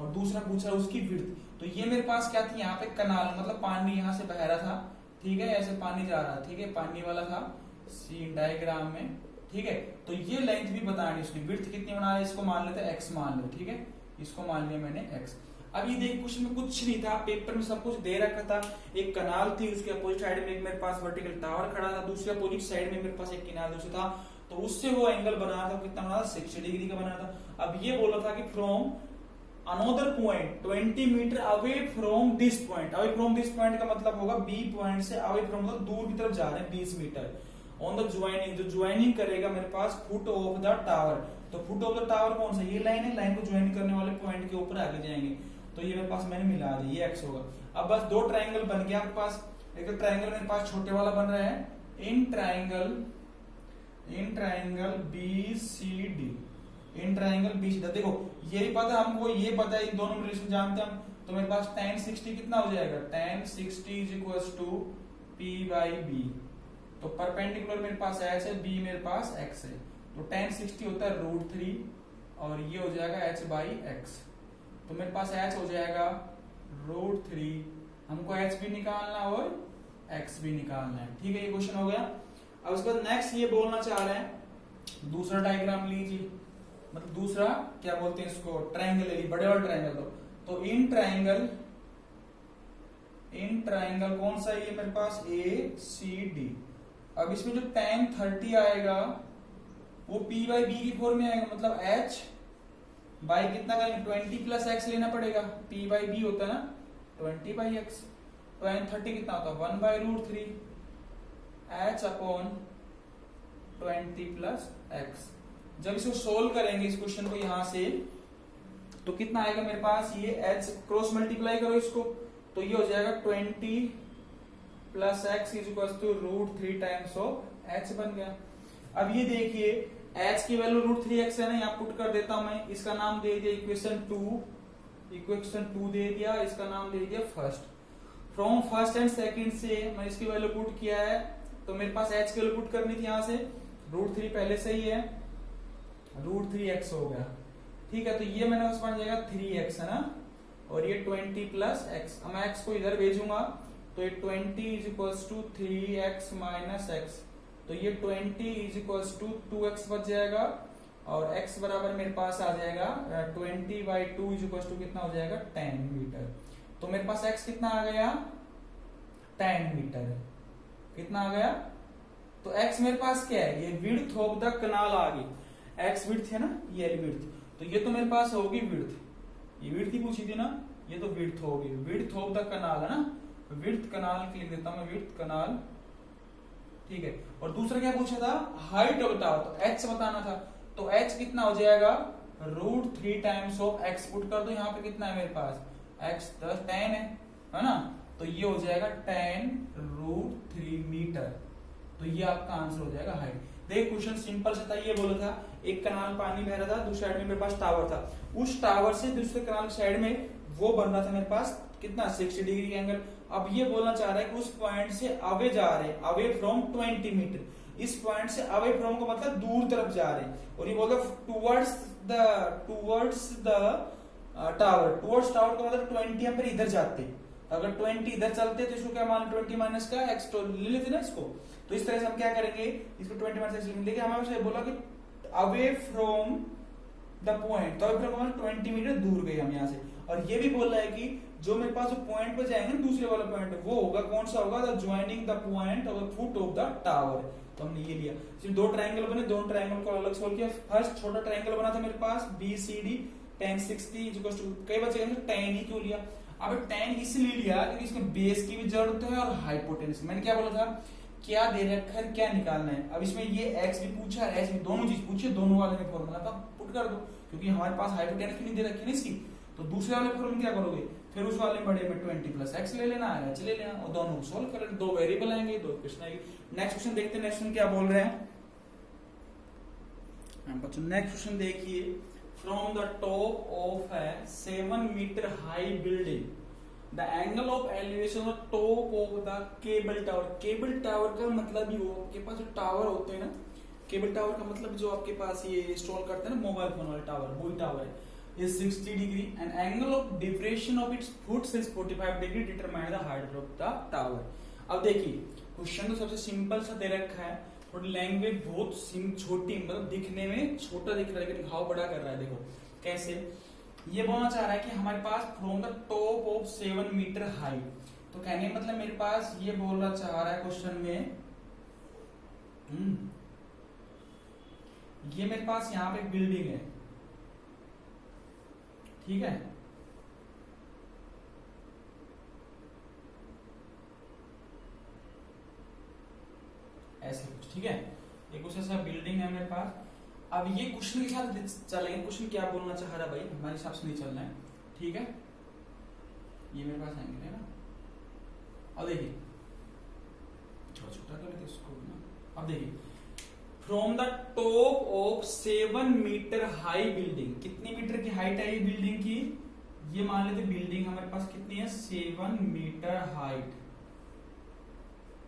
और दूसरा पूछा उसकी विड्थ। तो ये मेरे पास क्या थी, यहाँ पे कनाल, मतलब पानी यहाँ से बह रहा था, ठीक है, ऐसे पानी जा रहा, ठीक है, पानी वाला था सीन डायग्राम में, ठीक है। तो ये लेंथ भी बतानी उसकी, विड्थ कितनी बना रहे, इसको मान लेते हैं x मान लो, ठीक है, इसको मान लिया मैंने x। अब ये देख क्वेश्चन में कुछ नहीं था, पेपर में सब कुछ दे रखा था। एक कनाल थी, उसके अपोजिट साइड में एक मेरे पास वर्टिकल टावर खड़ा था, दूसरे अपोजिट साइड में मेरे पास एक किनारा दूसरा था, तो उससे वो एंगल बना था, कितना बना था, 60 डिग्री का बना था। अब ये बोला था कि from another point 20 metre away from this point, away from this point का मतलब होगा बी पॉइंट से अवे फ्रॉम, मतलब दूर की तरफ जा रहे हैं 20 मीटर। ऑन द ज्वाइनिंग, जो ज्वाइनिंग करेगा मेरे पास फुट ऑफ द टावर, तो फुट ऑफ द टावर कौन सा, ये लाइन है, लाइन को ज्वाइन करने वाले पॉइंट के ऊपर आगे जाएंगे। तो ये मेरे पास मैंने मिला दी, ये x होगा। अब बस दो ट्राइंगल बन गया आपके पास, एक तो ट्राइंगल मेरे पास छोटे वाला बन रहा है, in triangle BCD, in triangle BCD। देखो ये भी पता हमको, ये पता है, इन दोनों रिलेशन जानते हैं हम। तो मेरे पास tan 60 कितना हो जाएगा, tan 60 is equal to P/B। तो परपेंडिकुलर मेरे पास h है, B मेरे पास x है, तो tan 60 होता है √3 और ये हो जाएगा h/x। तो मेरे पास h हो जाएगा √3, हमको h भी निकालना है और x भी निकालना है, ठीक है, ये क्वेश्चन हो गया। अब उसके बाद नेक्स्ट ये बोलना चाह रहे हैं, दूसरा डायग्राम लीजिए, मतलब दूसरा क्या बोलते हैं इसको, ट्राइंगल ले ली, बड़े वाला ट्राइंगल। तो इन ट्राइंगल कौन सा है ये मेरे पास, ACD। अब इसमें जो tan 30 आएगा वो P/B की फॉर्म में आएगा, मतलब h बाई कितना करेंगे, 20 प्लस x लेना पड़ेगा, P/B होता है ना 20/x। tan 30 कितना होता है 1/√3 h अपॉन 20 प्लस x। जब इसको सोल्व करेंगे इस क्वेश्चन को यहां से, तो कितना आएगा मेरे पास, ये h क्रॉस मल्टीप्लाई करो इसको, तो ये हो जाएगा 20 plus x is equal to √3 times of h बन गया। अब ये देखिए एच की वैल्यू √3x है ना, यहाँ पुट कर देता हूं मैं। इसका नाम दे दिया इक्वेशन 2 दे दिया, इसका नाम दे दिया first. From first and second से मैं इसकी वैल्यू पुट किया है, तो मेरे पास एच की वैल्यू पुट करनी थी यहाँ से। √3 पहले से ही है, √3x हो गया। ठीक है, तो ये मैंने बस बन जाएगा 3x है ना, और ये 20 प्लस एक्स। अब मैं x को इधर भेजूंगा तो ये 20 is equal to 3x minus x, तो ये 20 इज इक्वल टू 2x बच जाएगा, और x बराबर मेरे पास आ जाएगा 20/2 इज इक्वल टू कितना हो जाएगा 10 मीटर। तो मेरे पास x कितना आ गया 10 मीटर। कितना आ गया, तो x मेरे पास क्या है, ये विड्थ ऑफ द कनाल आ गई। x विड्थ है ना, ये विड्थ, तो ये तो मेरे पास होगी विड्थ, ये विड्थ ही पूछी थी ना, ये तो विड्थ होगी, विड्थ ऑफ द कनाल है ना, विड्थ कनाल लिख देता हूं मैं, विड्थ कनाल। ठीक है, और दूसरा क्या पूछा था, हाइट बताओ, तो h बताना था। तो h कितना हो जाएगा √3 टाइम्स ऑफ x, पुट कर दो यहाँ पे, कितना है मेरे पास x 10 है ना, तो ये हो जाएगा 10√3 मीटर। तो ये आपका आंसर हो जाएगा हाइट। देख क्वेश्चन सिंपल से था, ये बोला था एक कनाल पानी बह रहा था, दूसरी साइड में मेरे पास टावर था, उस टावर से दूसरे कनाल साइड में वो बन रहा था मेरे पास कितना 60 डिग्री का एंगल। अब ये बोलना चाह रहा है कि उस पॉइंट से अवे जा रहे हैं, अवे फ्रॉम 20 मीटर। इस पॉइंट से अवे फ्रॉम का मतलब दूर तरफ जा रहे हैं, और ये बोलता towards the tower. Towards tower का मतलब 20 एम्पीयर इधर जाते, अगर 20 इधर चलते तो इसको क्या मान 20 माइनस का एक्स तो ले लेते ना इसको। तो इस तरह से हम क्या करेंगे, इसको 20 माइनस एक्स लिखेंगे। हमें बोला कि अवे फ्रॉम द पॉइंट, तो अवे फ्रॉम 20 मीटर दूर गए हम यहाँ से। और ये भी बोल रहा है कि जो मेरे पास पॉइंट पे जाएंगे दूसरे वाला पॉइंट, वो होगा कौन सा होगा, the joining the point of the foot of the tower. तो हमने ये लिया, सिर्फ दो ट्रायंगल बने, दोनों ट्रायंगल को अलग सोल्व किया। फर्स्ट छोटा ट्रायंगल बना था मेरे पास BCD tan 60 कई बच्चे कहेंगे tan ही क्यों लिया। अब tan इसलिए लिया क्योंकि इसमें बेस की भी जरूरत है और हाइपोटेनस। मैंने क्या बोला था, क्या दे रखा है, क्या निकालना है। अब इसमें ये x भी पूछा, h भी, दोनों चीज पूछी, दोनों वाले में फॉर्मूला था पुट कर दो, क्योंकि हमारे पास हाइपोटेनस भी नहीं दे रखी है इसकी। तो दूसरे वाले फॉर्मूले में क्या करोगे, फिर उस वाले बड़े में 20 प्लस एक्स ले लेना है, h ले लेना, और दोनों सोल्व कर लेना। दो वेरिएबल आएंगे, दो इक्वेशन आएगी। नेक्स्ट क्वेश्चन देखते हैं, नेक्स्ट क्वेश्चन क्या बोल रहे हैं बच्चों। नेक्स्ट क्वेश्चन देखिए, from the top of a 7 metre high building the angle of elevation of top of the cable tower. Cable tower का मतलब ही वो आपके पास जो टावर होते हैं ना, केबल टावर का मतलब जो आपके पास ये इंस्टॉल करते हैं ना मोबाइल फोन वाले टावर, वही टावर है। is 60 degree and angle of deviation of its foot is 45 degree, determine the height of the tower। अब देखिए क्वेश्चन तो सबसे सिंपल सा दे रखा है, थोड़ी लैंग्वेज बहुत छोटी, मतलब दिखने में छोटा दिख रहा है लेकिन भाव बड़ा कर रहा है। देखो कैसे, ये बोलना चाह रहा है कि हमारे पास from the top of 7 metre high, तो कहने मतलब मेरे पास ये बोलना चाह रहा है क्वेश्चन में, ये मेरे पास यहाँ पे बिल्डिंग है, ठीक है, ऐसे कुछ, ठीक है, एक कुछ ऐसा बिल्डिंग है मेरे पास। अब ये क्वेश्चन के साथ चलेंगे, क्वेश्चन क्या बोलना चाह रहा है भाई, हमारे हिसाब से नहीं चलना है, ठीक है। ये मेरे पास एंगल है ना, अब देखिए छोटा कर लेते इसको ना। अब देखिए from the top of 7 metre high building, कितनी मीटर की हाइट है ये बिल्डिंग की, ये मान लेते बिल्डिंग हमारे पास कितनी है 7 मीटर हाइट।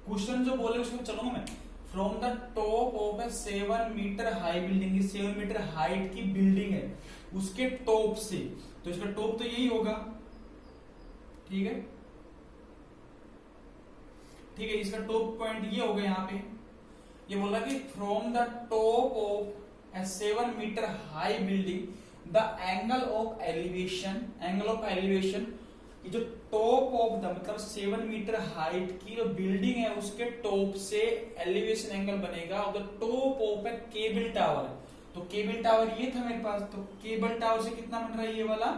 क्वेश्चन जो बोले उसमें चलूंगा मैं, from the top of a 7 metre high building, 7 metre height की बिल्डिंग है, उसके टॉप से, तो इसका टॉप तो यही होगा, ठीक है, ठीक है, इसका टॉप पॉइंट ये होगा यहाँ पे। ये बोला कि from the top of a 7 metre high building the angle of elevation, angle of elevation, ये जो टॉप ऑफ द मतलब 7 मीटर हाइट की जो बिल्डिंग है उसके टॉप से एलिवेशन एंगल बनेगा और the top of A cable tower. तो केबल टावर ये था मेरे पास, तो केबल टावर से कितना बन रहा है ये वाला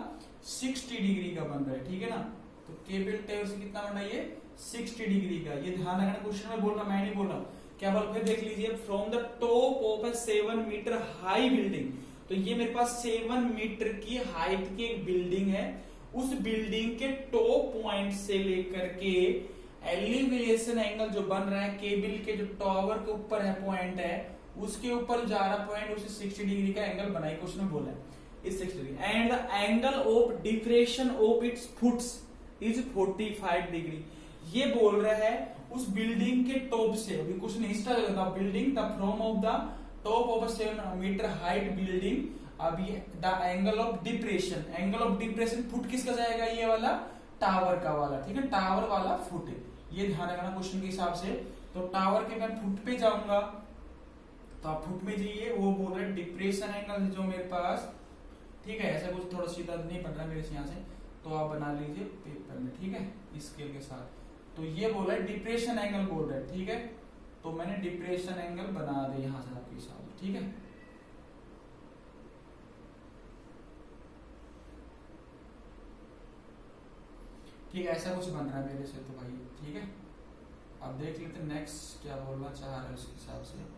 60 डिग्री का बन रहा है, ठीक है ना। तो केबल टावर से कितना बन रहा है ये 60 डिग्री का, ये ध्यान रखना, क्वेश्चन में बोल रहा, मैं नहीं बोल रहा। क्या बोल, फिर देख लीजिए, from the top of a 7 metre high building, तो ये मेरे पास 7 मीटर की हाइट की एक बिल्डिंग है, उस बिल्डिंग के टॉप पॉइंट से लेकर के एलिवेशन एंगल जो बन रहा है केबल के जो टावर के ऊपर है पॉइंट है उसके ऊपर जा रहा पॉइंट उसे 60 डिग्री का एंगल बनाई क्वेश्चन में बोला है इस 60 degree and the angle of diffraction of its foots is 45 degree. ये बोल रहा है उस बिल्डिंग के टॉप से, अभी क्वेश्चन इस तरह का building the from of the top of 7 metre height building, अभी the angle of depression, angle of depression foot किसका जाएगा, ये वाला टावर का वाला, ठीक है, टावर वाला फुट है, ये ध्यान रखना क्वेश्चन के हिसाब से। तो टावर के मैं फुट पे जाऊंगा तो आप फुट में जाइए, वो बोल रहे डिप्रेशन एंगल जो मेरे पास, ठीक है, ऐसा कुछ थोड़ा सीधा नहीं पड़ रहा मेरे से यहाँ से, तो आप बना लीजिए पेपर में, ठीक है, स्केल के साथ। तो ये बोल रहा है डिप्रेशन एंगल बोल रहा है, ठीक है, तो मैंने डिप्रेशन एंगल बना दिया यहां से आपके हिसाब से, ठीक है। ठीक है, ऐसा कुछ बन रहा है मेरे से तो भाई, ठीक है। अब देख लेते नेक्स्ट क्या बोलना चाह रहा है उसके हिसाब से।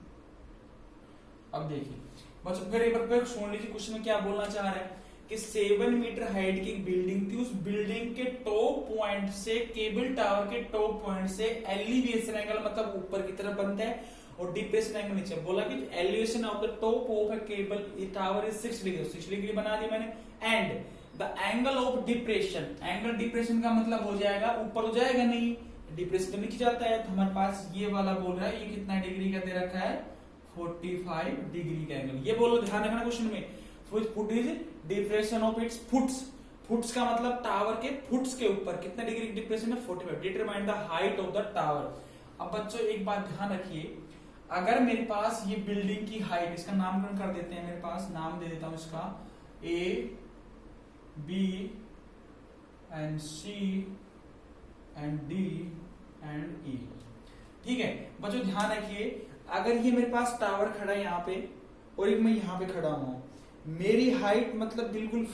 अब देखिए बच्चों फिर एक बार सुन लीजिए क्वेश्चन में क्या बोलना चाह रहा है कि 7 मीटर हाइट की एक बिल्डिंग थी, उस बिल्डिंग के टॉप पॉइंट से केबल टावर के टॉप पॉइंट से एलिवेशन एंगल मतलब ऊपर की तरफ बनता है और डिप्रेशन एंगल नीचे। बोला कि elevation of the top of A cable tower is 6 degree, 6 degree बना दी मैंने। And the angle of depression, angle depression का मतलब हो जाएगा ऊपर हो जाएगा नहीं, डिप्रेशन तो नीचे जाता है, तो हमारे पास ये वाला बोल रहा है ये कितना डिग्री का दे रखा है 45 डिग्री का एंगल। ये बोलो ध्यान रखना क्वेश्चन में, foot is depression of its foots, foots का मतलब टावर के फुट्स के ऊपर कितना डिग्री डिप्रेशन है 45, determine the height of the tower. अब बच्चों एक बात ध्यान रखिए, अगर मेरे पास ये बिल्डिंग की हाइट, इसका नामकरण कर देते हैं, मेरे पास नाम दे देता हूं इसका A B and C and D and E, ठीक है बच्चों ध्यान रखिए, अगर ये मेरे पास टावर खड़ा है यहाँ पे और एक मैं यहाँ पे खड़ा हूं, मेरी हाइट मतलब बिल्कुल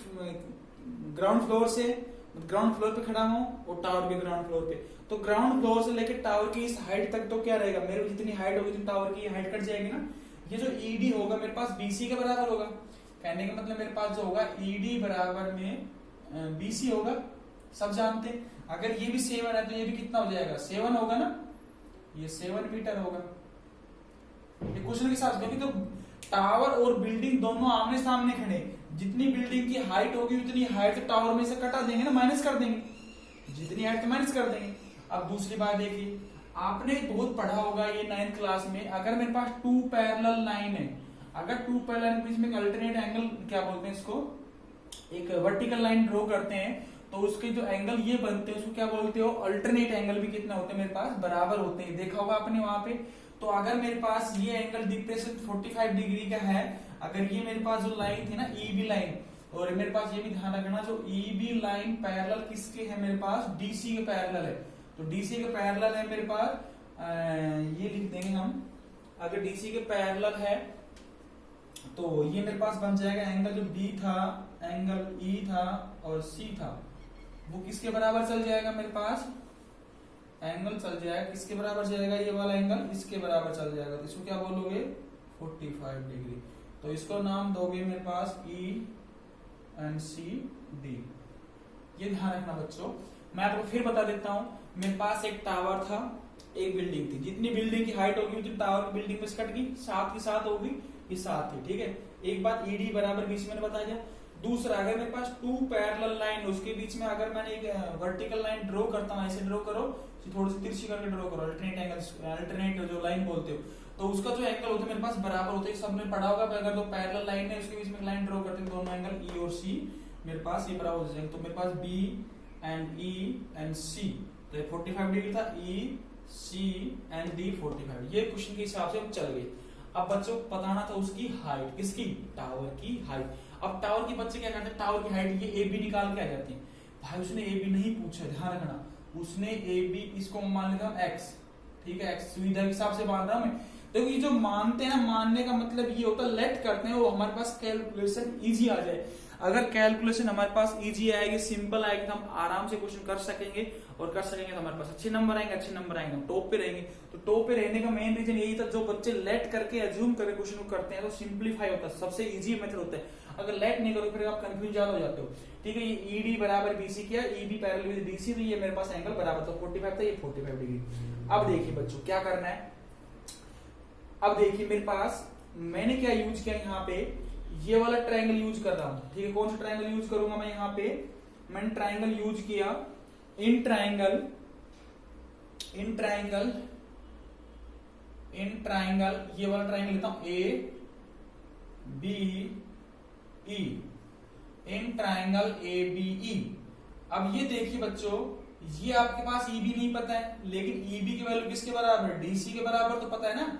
ग्राउंड फ्लोर से, ग्राउंड फ्लोर पे खड़ा हूं और टावर भी ग्राउंड फ्लोर पे, तो ग्राउंड फ्लोर से लेकर टावर की इस हाइट तक तो क्या रहेगा, मेरे जितनी हाइट होगी टावर की हाइट कट जाएगी ना। ये जो ईडी होगा मेरे पास बीसी के बराबर होगा, कहने का मतलब मेरे पास जो होगा ईडी बराबर में बीसी होगा, सब जानते हैं। अगर ये भी 7 है तो ये भी कितना हो जाएगा 7 होगा ना, ये 7 मीटर होगा क्वेश्चन के हिसाब से, क्योंकि तो टावर और बिल्डिंग दोनों आमने सामने खड़े, जितनी बिल्डिंग की हाइट होगी उतनी हाइट टावर में से कटा देंगे ना, माइनस कर देंगे, जितनी हाइट तो माइनस कर देंगे। अब दूसरी बात देखिए, आपने बहुत पढ़ा होगा ये 9th क्लास में, अगर मेरे पास 2 पैरेलल लाइन है, अगर 2 पैरेलल के बीच में अल्टरनेट एंगल क्या बोलते हैं इसको, एक वर्टिकल लाइन ड्रॉ करते हैं तो उसके जो एंगल ये बनते हैं उसको क्या बोलते हो, अल्टरनेट एंगल भी कितना होते हैं मेरे पास बराबर होते हैं, देखा होगा आपने वहां पे। तो अगर मेरे पास ये एंगल डिप्रेशन 45 डिग्री का है, अगर ये मेरे पास जो लाइन थी ना ईबी लाइन, और मेरे पास ये भी ध्यान रखना जो ईबी लाइन पैरेलल किसके है मेरे पास, डीसी के पैरेलल है, तो डीसी के पैरेलल है मेरे पास, ये लिख देंगे हम, अगर डीसी के पैरेलल है तो ये मेरे पास बन जाएगा एंगल जो डी था, एंगल ई था और सी था, वो किसके बराबर चल जाएगा मेरे पास, एंगल चल जाएगा किसके बराबर जाएगा, ये वाला एंगल इसके बराबर चल जाएगा, तो इसको क्या बोलोगे 45 डिग्री, तो इसको नाम दोगे मेरे पास ई एंड सी डी। ये ध्यान रखना बच्चों। मैं आपको फिर बता देता हूं, मेरे पास एक टावर था, एक बिल्डिंग थी, जितनी बिल्डिंग की हाइट होगी उतनी टावर की बिल्डिंग में कट गई, साथ के साथ होगी, ये साथ थी, ठीक है। एक बात ईडी बराबर बीच में बता दिया। दूसरा, अगर मेरे पास 2 पैरेलल लाइन, उसके बीच में अगर मैंने एक वर्टिकल लाइन ड्रॉ करता हूं, ऐसे ड्रॉ करो, थोड़ी सी तिरछी करके ड्रॉ करो, अल्टरनेट एंगल, अल्टरनेट जो लाइन बोलते हो, तो उसका जो एंगल होता है मेरे पास बराबर होते हैं, सबने पढ़ा होगा। अगर दो पैरेलल लाइन है उसके बीच में लाइन ड्रॉ करते हैं, दोनों एंगल ई और सी मेरे पास ये बराबर हो जाएंगे, तो मेरे पास बी एंड ई एंड सी, तो 45 डिग्री था, ई सी एंड डी 45, ये क्वेश्चन के हिसाब से हम चल गए। अब बच्चों को बताना था उसकी हाइट, किसकी, टावर की हाइट। अब टावर के बच्चे क्या करते हैं, टावर की हाइट ये ए बी निकाल के आ जाती है, भाई उसने ए बी नहीं पूछा, ध्यान रखना, उसने ए बी इसको मान लेता हूं एक्स, ठीक है, एक्स सुविधा के हिसाब से मान रहा हूं मैं, देखो ये जो मानते हैं ना, मानने का मतलब ये होता है लेट करते हैं वो हमारे पास कैलकुलेशन इजी आ जाए। अगर कैलकुलेशन हमारे पास इजी आएगी, सिंपल आएगी, तो हम आराम से क्वेश्चन कर सकेंगे, और कर सकेंगे तो हमारे पास अच्छे नंबर आएंगे, अच्छे नंबर आएंगे, हम टॉप पे रहेंगे। तो टॉप पे रहने का मेन रीजन यही था, जो बच्चे लेट करके एज्यूम करके क्वेश्चन को करते हैं तो सिंप्लीफाई होता है, सबसे इजी मेथड होता है। अगर लेट नहीं करो फिर आप कंफ्यूज ज्यादा हो जाते हो। ठीक है, ये ईडी बराबर बीसी किया, ईबी पैरेलल विद डीसी, तो ये मेरे पास एंगल बराबर था 45 था, ये 45 डिग्री। अब देखिए बच्चों क्या करना है, अब देखिए मेरे पास मैंने क्या यूज किया यहाँ पे, ये वाला ट्रायंगल यूज कर रहा हूं। ठीक है, कौन सा ट्रायंगल यूज करूंगा मैं यहाँ पे, मैंने ट्रायंगल यूज किया इन ट्रायंगल ये वाला ट्रायंगल लेता हूं A B E, in triangle A B E. अब ये देखिए बच्चों, ये आपके पास ई बी नहीं पता है, लेकिन ई बी की वैल्यू किसके बराबर है, डीसी के बराबर, तो पता है ना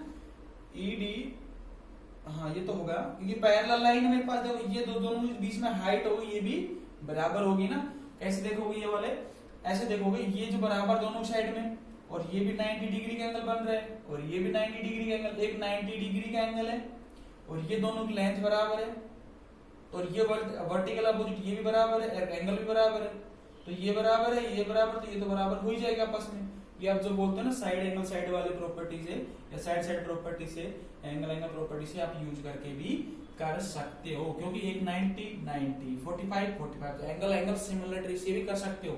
ई डी, हाँ ये तो होगा क्योंकि पैरेलल लाइन है मेरे पास। देखो ये दोनों के बीच में हाइट होगी, ये भी बराबर होगी ना। कैसे देखोगे ये वाले, ऐसे देखोगे, ये जो बराबर दोनों साइड में, और ये भी 90 डिग्री का एंगल बन रहा है, और ये भी 90 डिग्री का एंगल, एक 90 डिग्री का एंगल है, और ये दोनों की लेंथ बराबर है, और ये वर्टिकल अपोजिट ये भी बराबर है, एंगल भी बराबर है, तो ये बराबर है, ये बराबर, तो ये तो बराबर हो ही जाएगा आपस में। ये आप जो बोलते हैं ना साइड एंगल साइड वाले प्रॉपर्टी से, या साइड साइड प्रॉपर्टी से, एंगल एंगल प्रॉपर्टी से आप यूज करके भी कर सकते हो, क्योंकि एक 90 90 45 45, तो एंगल एंगल सिमिलरिटी से भी कर सकते हो।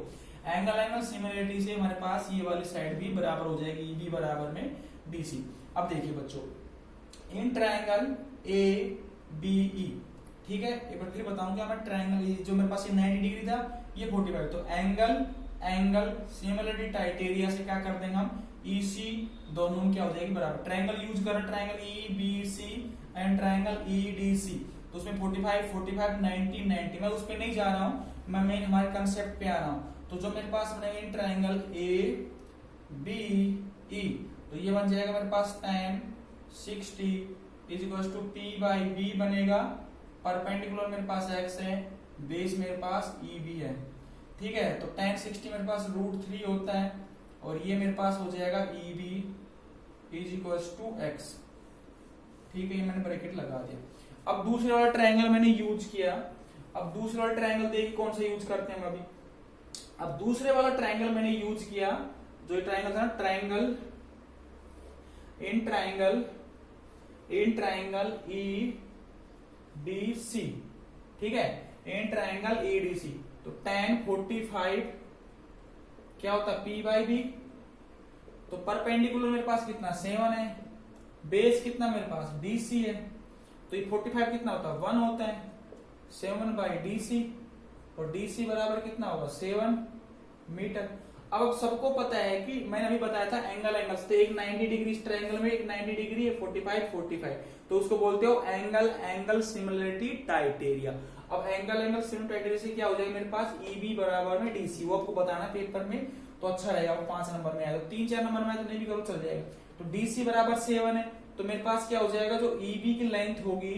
एंगल एंगल सिमिलरिटी से हमारे पास ये वाली साइड भी बराबर हो जाएगी, ई बराबर में डीसी। अब देखिए बच्चों, इन ट्रायंगल ए बी ई, ठीक है, एक बार फिर बताऊंगा मैं, ट्रायंगल जो मेरे पास ये 90 डिग्री था, ये 45, तो एंगल एंगल सिमिलरिटी टाइटेरिया से क्या कर देंगे हम, ईसी दोनों में क्या हो जाएगी बराबर। ट्रायंगल यूज कर, triangle E B C and triangle E D C, तो उसमें 45 45 90 90, मैं उस पे नहीं जा रहा हूं, मैं मेन हमारे कंसेप्ट पे आ रहा हूं। तो जो मेरे पास बनेगा इन ट्रायंगल ए बी ई, तो ये बन जाएगा मेरे पास tan 60 is equal to P by B बनेगा, परपेंडिकुलर मेरे पास x है, बेस मेरे पास ई बी है। ठीक है, तो tan 60 मेरे पास √3 होता है, और ये मेरे पास हो जाएगा E B is equal to x. ठीक है, ये मैंने ब्रैकेट लगा दिया। अब दूसरे वाला ट्रायंगल मैंने यूज किया, अब दूसरे वाला ट्रायंगल देखिए कौन सा यूज करते हैं हम अभी। अब दूसरे वाला ट्रायंगल मैंने यूज किया, जो ये ट्रायंगल था ना, triangle in triangle E D C, ठीक है, इन ट्रायंगल ई डी सी, तो tan 45 क्या होता है P बाई बी, तो परपेंडिकुलर मेरे पास कितना 7 है, बेस कितना मेरे पास DC है, तो ये 45 कितना होता है 1 होता है, 7 बाई DC, और DC बराबर कितना होगा 7 मीटर। अब सबको पता है कि मैंने अभी बताया था एंगल एंगल, तो एक 90 डिग्री इस ट्रायंगल में, एक 90 डिग्री है, 45 45, तो उसको बोलते हो एंगल एंगल सिमिलरिटी टाइटेरिया। अब एंगल एंगल सिमिलरिटी टाइटेरिया से क्या हो जाएगा मेरे पास EB बराबर में DC, वो आपको बताना पेपर में तो अच्छा रहेगा, वो 5 नंबर में आएगा, 3-4 नंबर में आए तो नहीं भी करो चल जाएगा। तो DC बराबर 7 है, तो मेरे पास क्या हो जाएगा, जो EB की लेंथ होगी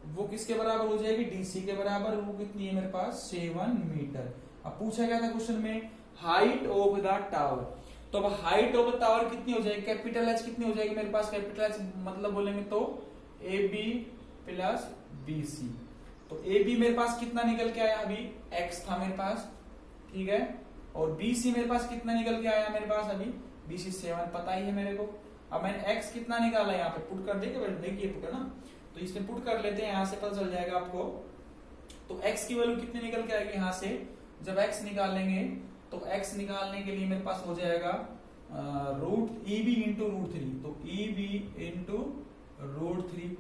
वो किसके बराबर हो जाएगी, DC के बराबर, वो कितनी है मेरे पास 7 मीटर। अब पूछा गया था क्वेश्चन में हाइट ऑफ द टावर, तो अब हाइट ऑफ द टावर कितनी हो जाएगी, कैपिटल H कितनी हो जाएगी मेरे पास, कैपिटल H मतलब बोलेंगे तो AB प्लस BC, तो AB मेरे पास कितना निकल के आया, अभी x था मेरे पास, ठीक है, और BC मेरे पास कितना निकल के आया मेरे पास, अभी BC 7 पता ही है मेरे को। अब मैंने x कितना निकाला, यहाँ पे पुट कर देंगे, देखिए पुट है ना, तो इसमें पुट कर लेते हैं, यहाँ से पता चल जाएगा आपको। तो x की वैल्यू कितनी निकल के आएगी, यहाँ से जब x निकालेंगे तो x निकालने के लिए मेरे पास हो जाएगा EB इंटू √3, तो EB इंटू √3,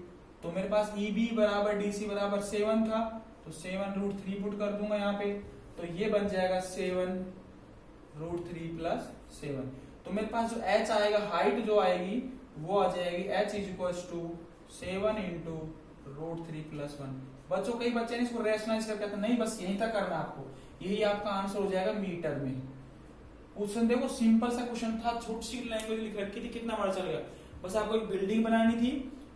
तो मेरे पास EB बराबर DC बराबर 7 था, तो 7 √3 पुट कर दूंगा यहाँ पे, तो ये बन जाएगा 7 √3 प्लस 7, तो मेरे पास जो h आएगा, हाइट जो आएगी वो आ जाएगी h is equal to 7 into √3 plus 1। बच्चों कई बच्चे ने इसको रेशनलाइज करके कहते नहीं, बस यहीं तक करना आपको, यही आपका आंसर हो जाएगा मीटर में। क्वेश्चन देखो सिंपल सा क्वेश्चन था, छोटी सी लैंग्वेज लिख रखी थी, कितना बड़ा चल गया। बस आपको एक बिल्डिंग बनानी थी,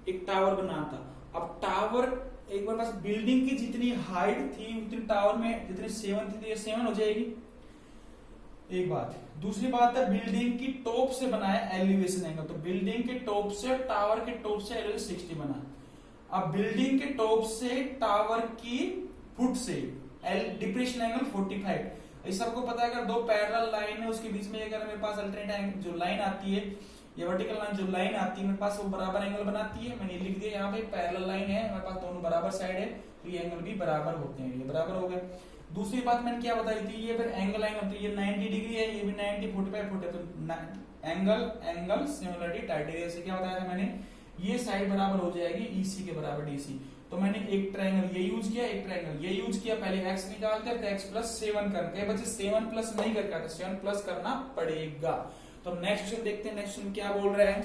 एक टावर बनाना था। अब टावर एक बार बस बिल्डिंग की जितनी हाइट थी उतनी टावर में जितनी 7 थी, तो ये 7 हो जाएगी। एक बात। दूसरी बात है बिल्डिंग की टॉप से बना है एलिवेशन एंगल, तो बिल्डिंग के टॉप से टावर के टॉप से एलिवेशन 60 बना। अब बिल्डिंग के टॉप से टावर की फुट से डिप्रेशन एंगल 45। इस सबको पता है, अगर दो पैरेलल लाइन है उसके बीच में अगर मेरे पास अल्टरनेट जो लाइन आती है, ये वर्टिकल लाइन जो लाइन आती है मेरे पास, वो बराबर एंगल बनाती है। मैंने लिख दिया यहाँ पे पैरेलल लाइन है मेरे पास, दोनों बराबर साइड है, तो ये एंगल भी बराबर होते हैं, ये बराबर हो गए। दूसरी बात मैंने क्या बताई थी, ये फिर एंगल तो ये 90 डिग्री है, ये भी 90, 45 फुट है, तो एंगल सिमिलरिटी टाइटेरिया से क्या बताया था मैंने, ये साइड बराबर हो जाएगी ईसी के बराबर डीसी। तो मैंने एक ट्रायंगल ये यूज किया, एक ट्रायंगल ये यूज किया। पहले एक्स निकालते हैं, फिर एक्स प्लस 7 करके, बच्चे 7 प्लस नहीं करके आते, 7 प्लस करना पड़ेगा। तो नेक्स्ट क्वेश्चन देखते हैं, नेक्स्ट क्वेश्चन क्या बोल रहे हैं।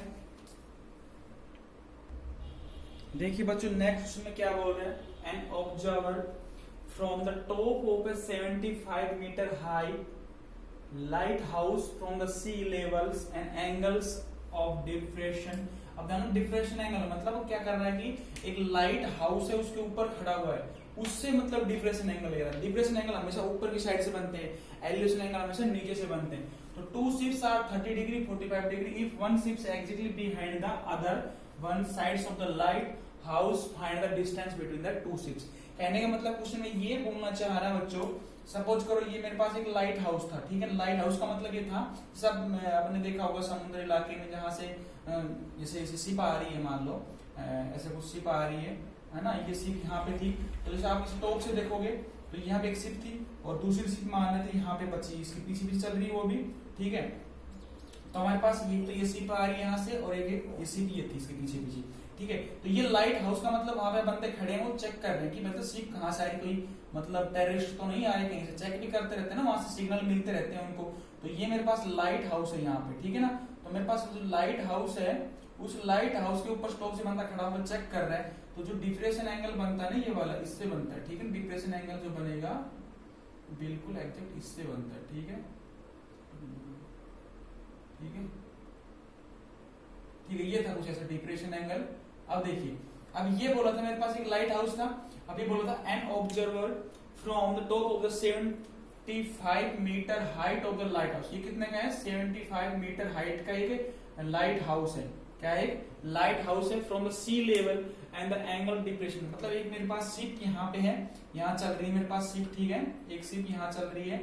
देखिए बच्चों नेक्स्ट क्वेश्चन में क्या बोल रहे हैं, an observer from the top of a 75 metre high lighthouse from the sea levels and angles of diffraction. अब ध्यान, डिफ्रेक्शन एंगल मतलब वो क्या कर रहा है कि एक लाइट हाउस है उसके ऊपर खड़ा हुआ है, उससे मतलब डिफ्रेक्शन एंगल ले रहा है। डिफ्रेक्शन एंगल हमेशा ऊपर की साइड से बनते हैं, एलिवेशन एंगल हमेशा नीचे से बनते हैं। तो two ships are 30 degree 45 degree if one ships exactly behind the other one sides of the lighthouse, find the distance between the two ships. कहने का मतलब क्वेश्चन में ये बोलना चाह रहा है बच्चों, सपोज करो ये मेरे पास एक लाइट हाउस था, ठीक है। लाइट हाउस का मतलब ये था, सब आपने देखा होगा समुद्र इलाके में जहां से जैसे शिप आ रही है, मान लो ऐसे कुछ शिप आ रही है ना, ये शिप यहाँ पे थी, तो जैसे आप इस टॉप से देखोगे तो यहाँ पे एक शिप थी और दूसरी शिप मान रहे थे यहाँ पे बची, इसके पीछे भी चल रही है वो भी, ठीक है। तो हमारे पास ये शिप आ रही है यहाँ से और एक ये शिप ये थी इसके पीछे पीछे, ठीक है। तो ये लाइट हाउस का मतलब वहां पे बंदे खड़े हैं, वो चेक कर रहे हैं कि मतलब शिप कहाँ से आ रही, कोई मतलब टेररिस्ट तो नहीं आ रहे कहीं से, चेक भी करते रहते हैं ना, वहां से सिग्नल मिलते रहते हैं उनको। तो ये मेरे पास लाइट हाउस है यहाँ पे, ठीक है ना। तो मेरे पास जो लाइट हाउस है, उस लाइट हाउस के ऊपर स्टॉप से बंदा खड़ा हुआ चेक कर रहा है, तो जो डिफ्रेक्शन एंगल बनता है ना ये वाला, इससे बनता है, ठीक है। डिफ्रेक्शन एंगल जो बनेगा बिल्कुल एग्जैक्ट इससे बनता है, ठीक है, ठीक है, ठीक है। ये था कुछ ऐसा डिफ्रेक्शन एंगल। अब देखिए, अब ये बोला था मेरे पास एक लाइट हाउस था, अभी बोला था an observer from the top of the 75 metre height of the lighthouse. ये कितने का है, 75 मीटर हाइट का एक लाइट हाउस है। क्या है, लाइट हाउस है from the sea level and the angle depression. मतलब एक मेरे पास शिप यहाँ पे है, यहाँ चल रही है मेरे पास शिप, ठीक है। एक शिप यहाँ चल रही है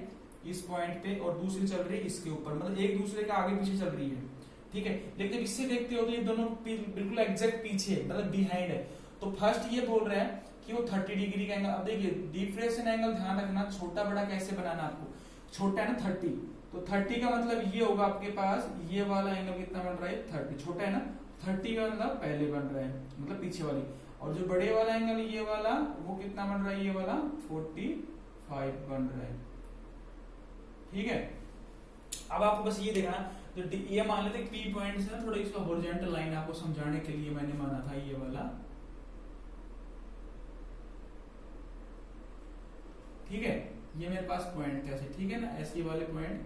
इस पॉइंट पे और दूसरी चल रही है इसके ऊपर, मतलब एक दूसरे के आगे पीछे चल रही है, ठीक है। लेकिन इससे देखते हो तो ये दोनों बिल्कुल एग्जैक्ट पीछे मतलब बिहाइंड है। तो फर्स्ट ये बोल रहा है कि वो 30 डिग्री का एंगल। अब देखिए डिफ्रेक्शन एंगल ध्यान रखना, छोटा बड़ा कैसे बनाना आपको, छोटा है ना 30, तो 30 का मतलब ये होगा आपके पास, ये वाला एंगल कितना बन रहा है 30, छोटा है ना, 30 का मतलब पहले बन रहा है मतलब पीछे वाली, और जो बड़े वाला एंगल ये वाला वो कितना बन रहा है, ये वाला 45 बन रहा है, ठीक है। अब आपको बस ये देखना, तो ये मान लेते पी पॉइंट से ना थोड़ा इसका हॉरिजॉन्टल लाइन आपको समझाने के लिए मैंने माना था ये वाला, ठीक है। ये मेरे पास पॉइंट कैसे, ठीक है ना, ऐसे वाले पॉइंट।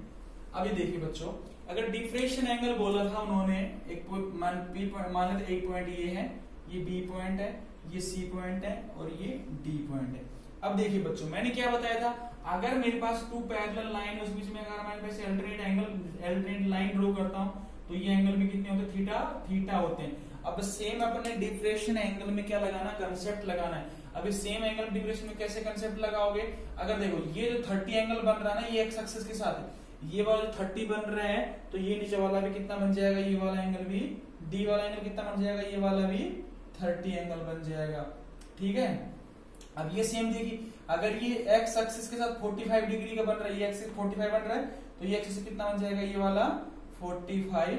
अब ये देखिए बच्चों, अगर डिफ्रेक्शन एंगल बोला था उन्होंने, एक मान लेते एक पॉइंट ये है, ये बी पॉइंट है, ये सी पॉइंट है और ये डी पॉइंट है। अब देखिए बच्चों, मैंने क्या बताया था, अगर मेरे पास टू पैरेलल लाइन है, उस बीच में अगर मैं वैसे अल्टरनेट लाइन ड्रॉ करता हूं, तो ये एंगल भी कितने होते हैं, थीटा होते हैं। अब सेम अपने डिफ्रेक्शन एंगल में क्या लगाना, कंसेप्ट लगाना है। अभी सेम एंगल डिफ्रेक्शन में कैसे कंसेप्ट लगाओगे, अगर देखो ये जो 30 एंगल बन रहा है ना, ये एक्स एक्सिस के साथ है, ये वाला जो 30 बन रहा है, तो ये नीचे वाला भी कितना बन जाएगा, ये वाला एंगल भी, डी वाला एंगल कितना बन जाएगा, ये वाला भी 30 एंगल बन जाएगा, ठीक है। अब ये सेम देखिए, अगर ये एक्स एक्सिस के साथ 45 डिग्री का बन रहा है, ये एक्सिस 45 बन रहा है, तो ये एक्सिस कितना बन जाएगा, ये वाला 45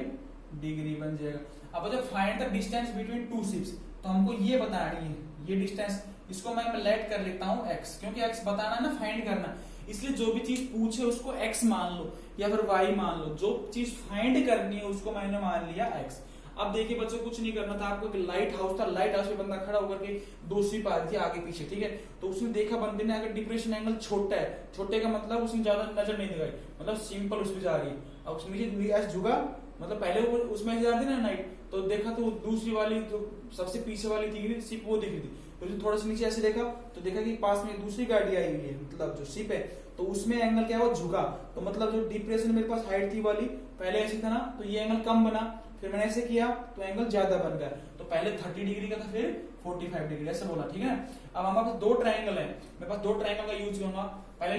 डिग्री बन जाएगा। अब जब find the distance between two ships, तो हमको ये बतानी है, ये डिस्टेंस, इसको मैं लेट कर लेता हूँ x, क्योंकि x बताना है ना, फाइंड करना, इसलिए जो भी चीज पूछे उसको x मान लो या फिर y मान लो, जो चीज फाइंड करनी है उसको मैंने मान लिया x। अब देखिए बच्चों, कुछ नहीं करना था आपको, कि लाइट हाउस था, लाइट हाउस पे बंदा खड़ा होकर के दो शिप आ रही थी आगे पीछे, ठीक है। तो उसने देखा बंदे ने, अगर डिप्रेशन एंगल छोटा है, छोटे का मतलब उसने ज्यादा नजर नहीं दिखाई, मतलब सिंपल उस पर जा रही है। अब उसमें झुका, मतलब पहले वो उसमें जा रही थी ना नाइट, तो देखा तो दूसरी वाली जो सबसे पीछे वाली थी सिप वो दिख रही थी, तो थोड़ा सा नीचे ऐसे देखा तो देखा कि पास में दूसरी गाड़ी आई हुई है, मतलब जो सिप है, तो उसमें एंगल क्या हुआ, झुका। तो मतलब जो डिप्रेशन मेरे पास हाइट थी वाली पहले ऐसे था ना, तो ये एंगल कम बना, फिर मैंने ऐसे किया तो एंगल ज्यादा बन गया। तो पहले 30 डिग्री का था, फिर 45 डिग्री, ऐसे बोला, ठीक है। अब हमारे पास दो ट्राइंगल है, मेरे पास दो ट्राइंगल का यूज करूंगा। पहले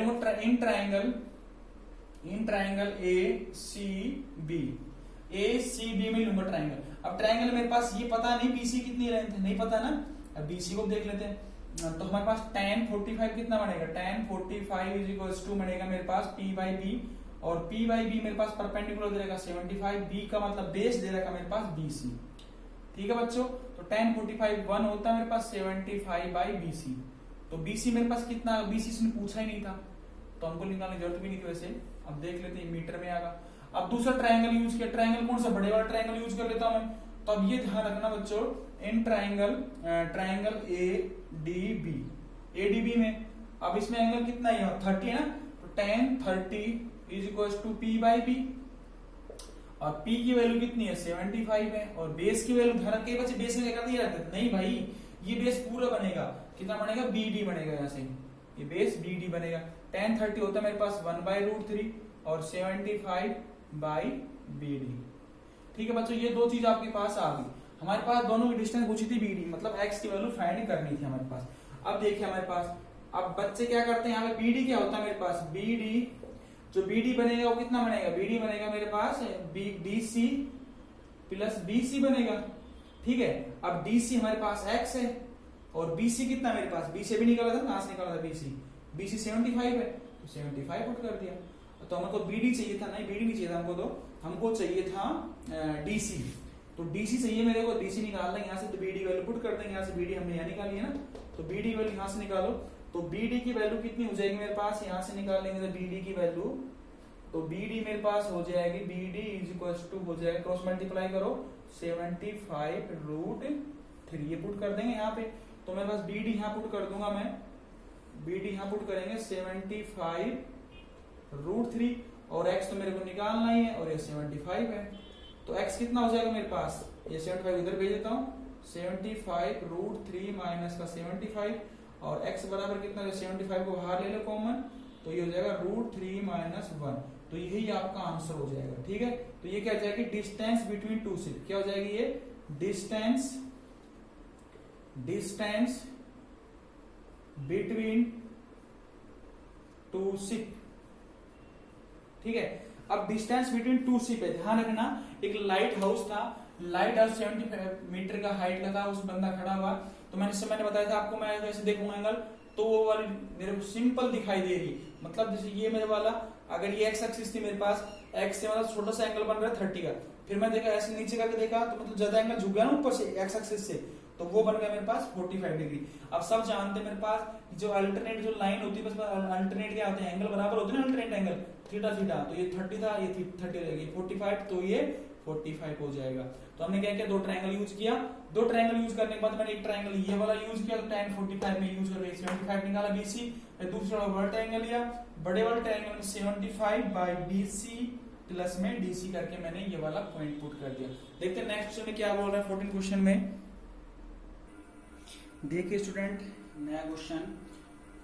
in triangle A C B में लूंगा ट्राइंगल। अब ट्राइंगल मेरे पास ये पता नहीं बीसी कितनी लेंथ है, नहीं पता ना, अब बीसी को देख लेते हैं। तो हमारे पास tan 45 कितना बनेगा, tan 45 इज इक्वल्स टू बनेगा मेरे पास p बाई बी, और p बाई बी मेरे पास परपेंडिकुलर दे रखा 75, b का मतलब बेस दे रखा मेरे पास bc, ठीक है बच्चों। तो tan 45 1 होता है मेरे पास 75 बाई bc। तो bc मेरे पास कितना, bc इसने पूछा ही नहीं था तो हमको निकालने की जरूरत भी नहीं थी वैसे। अब देख लेते हैं मीटर में आएगा। अब दूसरा ट्राइंगल यूज किया, ट्राइंगल कौन सा, बड़े वाला ट्राइंगल यूज कर लेता हूं मैं। तो अब ये ध्यान रखना बच्चों, इन ट्राइंगल एडीबी में अब इसमें एंगल कितना है, 30 है ना, तो tan 30 is equal to p by B, और p की वैल्यू कितनी है 75 है, और बेस की वैल्यू ध्यान रखिए बच्चे, बेस में क्या करते हैं, नहीं भाई ये बेस पूरा बनेगा, कितना बनेगा bd बनेगा, यहाँ से ये बेस bd बनेगा। tan 30 होता है मेरे पास 1/√3 और 75 बाई bd, ठीक है बच्चों। ये दो चीज आपके पास आ गई। हमारे पास दोनों की डिस्टेंस पूछी थी bd, मतलब x की वैल्यू फाइंड करनी थी हमारे पास। अब देखिए हमारे पास, अब बच्चे क्या करते हैं, यहाँ पे bd क्या होता है मेरे पास, bd जो bd बनेगा वो कितना बनेगा, bd बनेगा मेरे पास dc प्लस bc बनेगा, ठीक है। अब dc हमारे पास x है और bc कितना मेरे पास, bc भी निकाला था, कहां से निकाला था bc 75 है, तो 75 पुट कर दिया। तो हमको bd चाहिए था, नहीं bd नहीं चाहिए था हमको, तो हमको चाहिए था dc। तो dc चाहिए मेरे को, dc निकालना है यहाँ से, तो bd वैल्यू पुट कर देंगे, यहाँ से bd हमने यहाँ निकाली है ना, तो bd वैल्यू यहाँ से निकालो। तो bd की वैल्यू कितनी हो जाएगी मेरे पास, यहाँ से निकाल लेंगे तो bd की वैल्यू, तो bd मेरे पास हो जाएगी, bd इज इक्वल टू हो जाएगा, क्रॉस मल्टीप्लाई करो 75√3, ये पुट कर देंगे यहाँ पे। तो मेरे पास bd यहाँ पुट कर दूंगा मैं, bd यहाँ पुट करेंगे 75√3, और x तो मेरे को निकालना ही है, और ये 75 है। तो x कितना हो जाएगा मेरे पास, ये 75 इधर भेज देता हूँ, 75√3 माइनस का 75, और x बराबर कितना है, 75 को बाहर ले लो कॉमन, तो ये हो जाएगा √3 माइनस 1, तो यही आपका आंसर हो जाएगा, ठीक है। तो ये क्या हो जाएगी, डिस्टेंस बिटवीन टू शिप, क्या हो जाएगी ये, डिस्टेंस बिटवीन टू शिप, ठीक है। अब डिस्टेंस बिटवीन टू शिप है, ध्यान रखना, एक लाइट हाउस था, लाइट हाउस 75 मीटर का हाइट का था, उस बंदा खड़ा हुआ, तो मैंने बताया था आपको, मैं जैसे देखूंगा एंगल, तो वो वाली मेरे को सिंपल दिखाई दे रही, मतलब जैसे ये मेरे वाला, अगर ये एक्स एक्सिस थी मेरे पास, एक्स से मतलब छोटा सा एंगल बन रहा है 30 का, फिर मैं देखा ऐसे नीचे करके देखा तो मतलब ज्यादा एंगल झुक गया ना ऊपर से एक्स एक्सिस से, तो वो बन गया मेरे पास 45 डिग्री। अब सब जानते हैं मेरे पास जो अल्टरनेट जो लाइन होती है, बस अल्टरनेट क्या होते हैं, एंगल बराबर होते हैं ना, अल्टरनेट एंगल थीटा थीटा, तो ये 30 था, ये 30 हो जाएगी 45, तो ये 45 हो जाएगा। तो हमने क्या किया, दो ट्रायंगल यूज किया, दो ट्रायंगल यूज करने के बाद मैंने एक ट्रायंगल ये वाला यूज किया, तो tan 45 में यूज करके 75 निकाला BC, फिर दूसरा बड़ा ट्रायंगल लिया, बड़े वाले ट्रायंगल में 75 बाई BC प्लस में DC करके मैंने ये वाला पॉइंट पुट कर दिया। देखते हैं नेक्स्ट क्वेश्चन में क्या बोल रहा है 14 क्वेश्चन में। देखिए स्टूडेंट, नया क्वेश्चन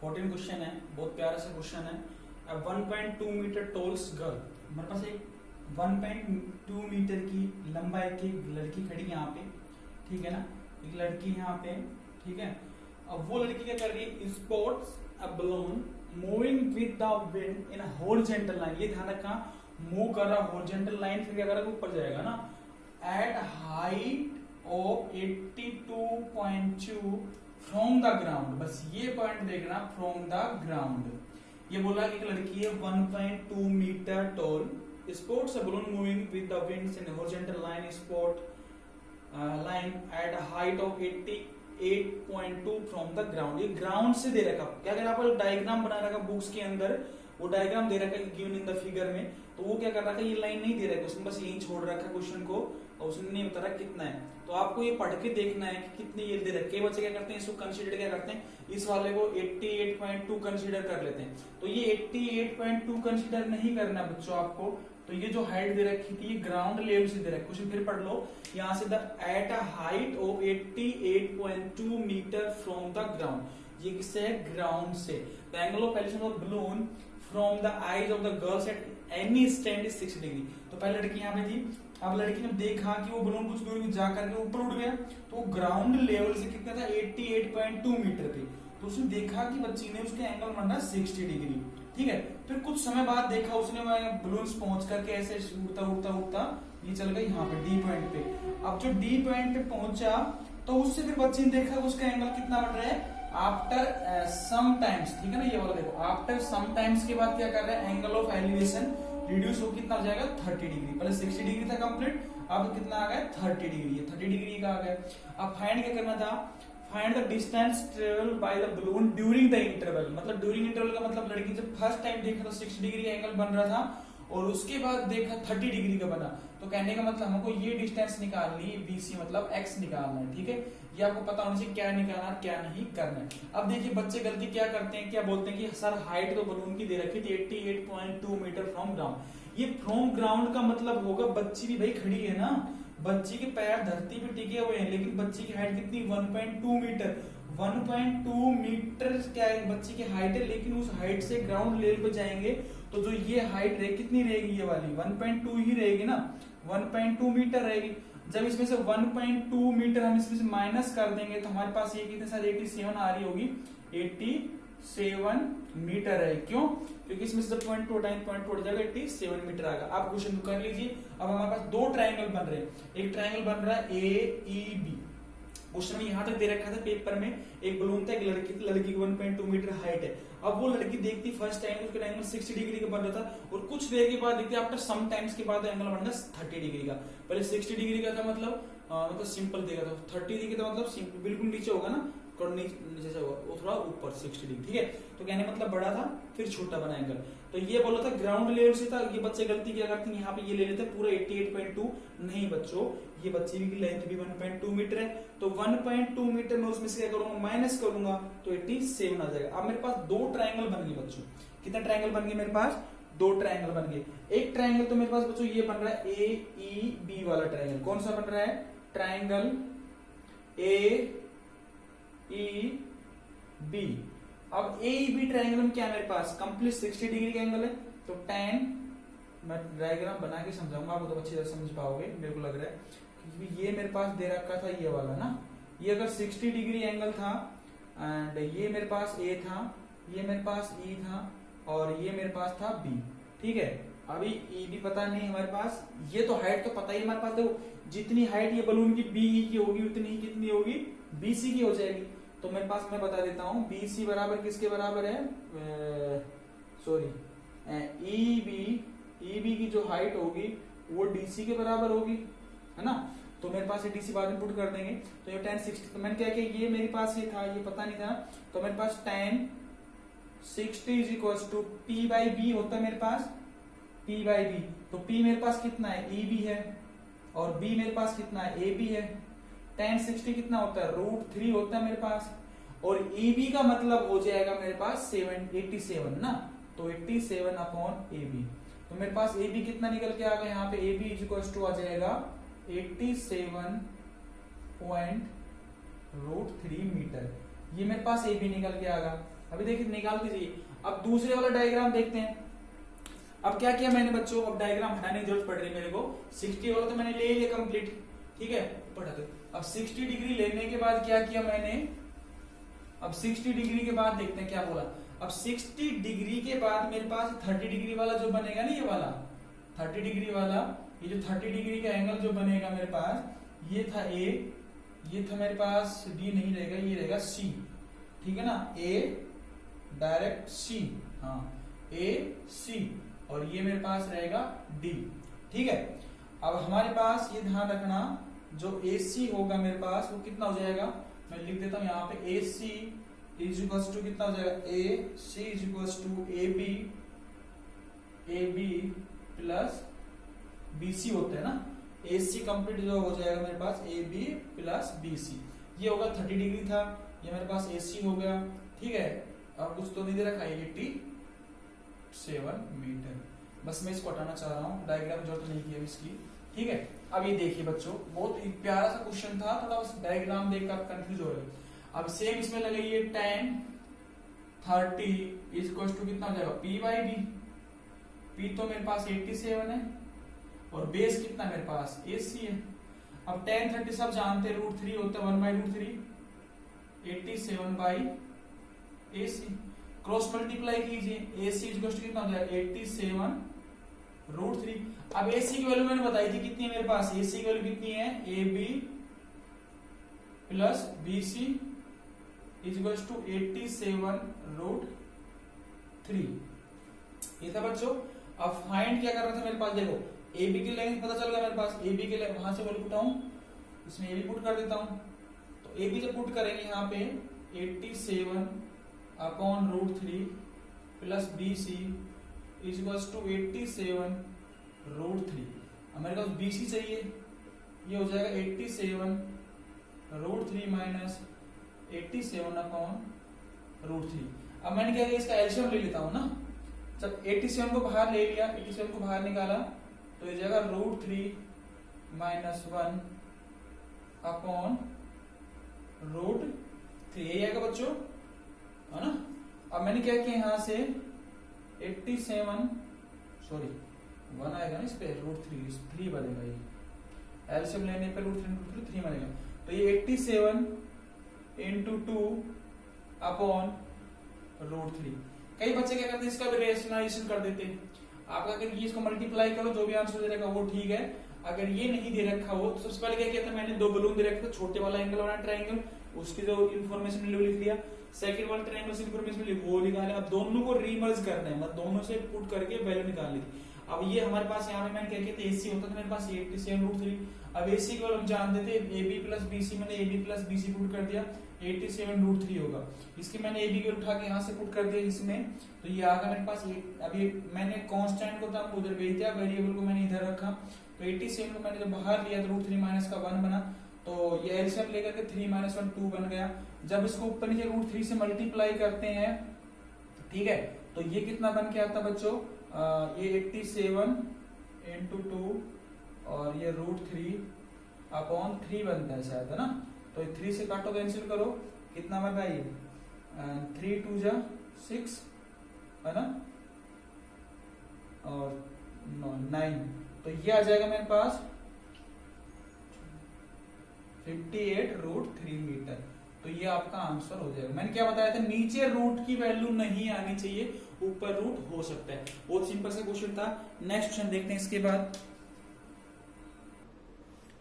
14 क्वेश्चन है, बहुत प्यारा सा क्वेश्चन है। अब 1.2 मीटर टॉल्स गर्ल, हमारे पास एक 1.2 मीटर की लंबाई की लड़की खड़ी यहाँ पे, ठीक है ना, एक लड़की यहाँ पे, ठीक है। अब वो लड़की क्या कर रही है, sports a balloon moving with the wind in horizontal line, ये ध्यान रखना, मूव कर रहा हॉरिजॉन्टल लाइन, फिर क्या करेगा, ऊपर जाएगा ना, at height of 82.2 from the ground, बस ये पॉइंट देखना, फ्रॉम द ग्राउंड। ये बोला कि एक लड़की है 1.2 metre tall, sports a balloon moving with the winds in a horizontal line line at a height of 88.2 from the ground। ये ग्राउंड से दे रखा, क्या कर रहा है, डायग्राम बना रखा बुक्स के अंदर, वो डायग्राम दे रखा है गिवन इन द फिगर में, तो वो क्या कर रहा है, ये लाइन नहीं दे रहा है, उसने बस यही छोड़ रखा है क्वेश्चन को, और उसने नहीं बता रहा कितना है। तो आपको ये पढ़ के देखना है कि कितनी ये दे रखे, बच्चे क्या करते हैं, इसको कंसीडर क्या करते हैं, इस वाले को 88.2 कंसीडर कर लेते हैं। तो ये 88.2 कंसीडर नहीं करना बच्चों, आपको तो ये जो हाइट दे रखी थी ये ग्राउंड लेवल से दे रखी, क्वेश्चन फिर पढ़ लो यहां से, the at a height of 88.2 metre from the ground, ये किससे है, ग्राउंड से। The angle of elevation of balloon from the eyes of the girls at any stand is 60 degree. तो पहले लड़की यहाँ पे थी, अब लड़की ने देखा कि वो बलून कुछ दूर जाकर के ऊपर उड़ गया, तो ग्राउंड लेवल से कितना था, 88.2 मीटर पे। तो उसने देखा कि बच्ची ने उसके एंगल माना 60 डिग्री, ठीक है। फिर कुछ समय बाद देखा उसने बलून पहुंच करके ऐसे उड़ता उड़ता उड़ता ये चल गई यहाँ पे डी पॉइंट पे। अब जो डी पॉइंट पे पहुंचा तो उससे फिर बच्ची ने देखा कि उसका एंगल कितना बढ़ रहा है, आफ्टर सम टाइम्स, ठीक है ना, ये वाला देखो, आफ्टर सम टाइम्स के बाद क्या कर रहा है, एंगल ऑफ एलिवेशन रिड्यूस हो कितना हो जाएगा, 30 डिग्री। पहले 60 डिग्री था कंप्लीट, अब कितना आ गया, 30 डिग्री, 30 डिग्री का आ गया। अब फाइंड क्या करना था, find the distance travel by the balloon during the interval. मतलब ड्यूरिंग इंटरवल का मतलब लड़की जब फर्स्ट टाइम देखा तो 60 डिग्री एंगल बन रहा था और उसके बाद देखा 30 डिग्री का बना, तो कहने का मतलब हमको ये डिस्टेंस निकालनी है, BC मतलब x निकालना है, ठीक है। ये आपको पता होना चाहिए क्या निकालना है क्या नहीं करना है। अब देखिए बच्चे गलती क्या करते हैं, क्या बोलते हैं कि सर हाइट तो बलून की दे रखी थी 88.2 मीटर फ्रॉम ग्राउंड। ये फ्रॉम ग्राउंड का मतलब होगा बच्ची भी भाई खड़ी है ना, बच्ची के पैर धरती पे टिके हुए हैं, लेकिन बच्ची की हाइट कितनी, 1.2 मीटर। 1.2 मीटर क्या है बच्ची की हाइट है, लेकिन उस हाइट से ग्राउंड लेवल पे जाएंगे तो जो ये हाइट रहे कितनी रहेगी, ये वाली 1.2 ही रहेगी ना, 1.2 मीटर रहेगी। जब इसमें से 1.2 मीटर हम इसमें से माइनस कर देंगे तो हमारे पास ये कितने सारे 87 आ रही होगी, 87 मीटर है। क्यों, क्योंकि इसमें से जब पॉइंट टू हो जाएगा 87 मीटर आएगा। आप क्वेश्चन कर लीजिए। अब हमारे पास दो ट्राइंगल बन रहे हैं, एक ट्राइंगल बन रहा है AEB, क्वेश्चन में यहां तक दे रखा था पेपर में, एक बलून था, एक लड़की थी, लड़की की 1.2 मीटर हाइट है। अब वो लड़की देखती फर्स्ट टाइम उसका एंगल 60 डिग्री का बन रहा था और कुछ देर के बाद देखती आफ्टर सम टाइम्स के बाद एंगल बन गया 30 डिग्री का। पहले 60 डिग्री का था मतलब सिंपल देगा, तो 30 डिग्री का मतलब बिल्कुल नीचे होगा ना, नीचे से होगा वो थोड़ा ऊपर 60 डिग्री, ठीक है। तो कहने मतलब बड़ा था फिर छोटा बना एंगल। तो ये बोला था ग्राउंड लेवल से था, ये बच्चे गलती क्या करते हैं, यहाँ पे ये ले लेते हैं पूरा 88.2, नहीं बच्चों ये बच्ची की लेंथ भी 1.2 मीटर है, तो 1.2 मीटर में उसमें से क्या करूंगा, माइनस करूंगा तो 87 आ जाएगा। अब मेरे पास दो ट्राइंगल बन गए बच्चों, कितना ट्राइंगल बन गए मेरे पास, दो ट्राइंगल बन गए। एक ट्राइंगल तो मेरे पास बच्चों ये बन रहा है AEB वाला ट्राइंगल, कौन सा बन रहा है, ट्राइंगल AEB। अब AEB ट्राइंगल में क्या मेरे पास कंप्लीट 60 डिग्री का एंगल है, तो tan, मैं डायग्राम बना के समझाऊंगा आपको तो अच्छी तरह समझ पाओगे मेरे को लग रहा है, क्योंकि ये मेरे पास दे रखा था ये वाला ना, ये अगर 60 डिग्री एंगल था एंड ये मेरे पास A था, ये मेरे पास E था और ये मेरे पास था B, ठीक है। अभी EB पता नहीं हमारे पास, ये तो हाइट तो पता ही हमारे पास, देखो जितनी हाइट ये बलून की BE की होगी उतनी ही कितनी होगी, BC की हो जाएगी। तो मेरे पास मैं बता देता हूं BC बराबर किसके बराबर है, सॉरी EB की जो हाइट होगी वो DC के बराबर होगी, है ना। तो मेरे पास ये DC बाद में पुट कर देंगे, तो ये tan 60, तो मैंने क्या किया, ये मेरे पास ये था, ये पता नहीं था, तो मेरे पास tan 60 is equal to P/B होता है मेरे पास, P/B। तो P मेरे पास कितना है, EB है, और B मेरे पास कितना है, AB है। tan 60 कितना होता है, √3 होता है मेरे पास, और EB का मतलब हो जाएगा मेरे पास 87 ना, तो 87/AB। तो मेरे पास AB कितना निकल के आ गया, यहाँ पे AB इज इक्वल टू आ जाएगा 87.3 मीटर, ये मेरे पास AB निकल के आ गया। अभी देखिए निकाल दीजिए। अब दूसरे वाला डायग्राम देखते हैं। अब क्या किया मैंने बच्चों, अब डायग्राम हटाने की जरूरत पड़ रही है मेरे को, 60 वाला तो मैंने ले लिया कंप्लीट, ठीक है, पढ़ा दो। अब 60 डिग्री लेने के बाद क्या किया मैंने, अब 60 डिग्री के बाद देखते हैं क्या बोला। अब 60 डिग्री के बाद मेरे पास 30 डिग्री वाला जो बनेगा ना, ये वाला 30 डिग्री वाला, ये जो 30 डिग्री का एंगल जो बनेगा मेरे पास, ये था A, ये था मेरे पास B नहीं रहेगा, ये रहेगा C, ठीक है ना, A डायरेक्ट C, हाँ AC, और ये मेरे पास रहेगा D, ठीक है। अब हमारे पास ये ध्यान रखना, जो AC होगा मेरे पास वो कितना हो जाएगा, मैं लिख देता हूं यहाँ पे, AC इज इक्वल टू कितना हो जाएगा, AC is equal to AB plus BC होता है ना, AC कंप्लीट जो हो जाएगा मेरे पास AB प्लस BC, ये होगा 30 डिग्री था, ये मेरे पास AC हो गया, ठीक है। अब कुछ तो नहीं दे रखा, 87 मीटर। बस मैं इसको हटाना चाह रहा हूँ, डायग्राम जरूरत नहीं की इसकी, ठीक है। अब ये देखिए बच्चों, बहुत ही प्यारा सा क्वेश्चन था, थोड़ा बस डायग्राम देखकर आप कंफ्यूज हो रहे। अब सेम इसमें लगाइए tan 30 इक्वल टू कितना हो जाएगा p बाई बी। p तो मेरे पास 87 है और बेस कितना मेरे पास AC है। अब tan 30 सब जानते हैं √3 होता है 1/√3, 87 बाई AC। क्रॉस मल्टीप्लाई कीजिए, AC इक्वल टू कितना हो जाएगा 87√3। अब AC की वैल्यू मैंने बताई थी कितनी है मेरे पास, AC की वैल्यू कितनी है AB plus BC equal to 87√3। ये था बच्चों। अब फाइंड क्या कर रहा था मेरे पास, देखो AB की लेंथ पता चल गया मेरे पास, AB के वहां से वैल्यू पुटाऊं, इसमें AB पुट कर देता हूं। तो AB जब पुट करेंगे यहाँ पे 87/√3 प्लस BC इक्वल टू 87√3। अब मेरे पास BC चाहिए, ये हो जाएगा 87√3 माइनस 87/√3। अब मैंने क्या किया, इसका एलसीएम ले लेता हूं ना। जब 87 को बाहर ले लिया, 87 को बाहर निकाला तो ये जाएगा √3 माइनस 1/√3, यही आएगा बच्चों, है ना। अब मैंने क्या किया यहाँ से 87 सॉरी 1 आएगा ना इस पे, √3 बनेगा, ये एलसीएम लेने पे √3 बनेगा। तो ये 87 into 2/√3। कई बच्चे क्या करते हैं, इसका भी रेशनलाइजेशन कर देते हैं। आप अगर ये इसको मल्टीप्लाई करो, जो भी आंसर दे रखा वो ठीक है। अगर ये नहीं दे रखा हो तो सबसे पहले क्या किया था मैंने, दो बलून दे रखे थे, छोटे वाला एंगल वाला ट्रायंगल, उसकी जो इन्फॉर्मेशन मिली वो लिख लिया, सेकंड वाला ट्रायंगल से इन्फॉर्मेशन मिली वो निकाला। अब दोनों को रीमर्ज करना है, मतलब दोनों से पुट करके वैल्यू निकालनी थी। अब ये हमारे पास यहाँ पे मैंने क्या किया था, AC होता था मेरे पास 87√3। अब AC को हम जानते थे AB प्लस BC, मैंने AB प्लस BC पुट कर दिया, 87√3 होगा। इसकी मैंने AB को उठा के यहाँ से पुट कर दिया इसमें, तो ये आगा मेरे पास। अभी मैंने कांस्टेंट को था उधर भेज दिया, वेरिएबल को मैंने इधर रखा। तो 87 को मैंने जब बाहर लिया तो √3 माइनस का 1 बना, तो ये एलसीएम लेकर के 3 - 1 2 बन गया। जब इसको ऊपर नीचे √3 से मल्टीप्लाई करते हैं, ठीक है, तो ये कितना बन के आता बच्चों, ये 87 into 2 और ये √3/3 बनता है शायद, है ना। तो 3 से काटो, कैंसिल करो, कितना बन रहा है ये 3 2 जा 6, है ना, और 9, तो ये आ जाएगा मेरे पास 58√3 मीटर। तो ये आपका आंसर हो जाएगा। मैंने क्या बताया था, नीचे रूट की वैल्यू नहीं आनी चाहिए, ऊपर रूट हो सकता है। बहुत सिंपल सा क्वेश्चन था। नेक्स्ट क्वेश्चन देखते हैं इसके बाद।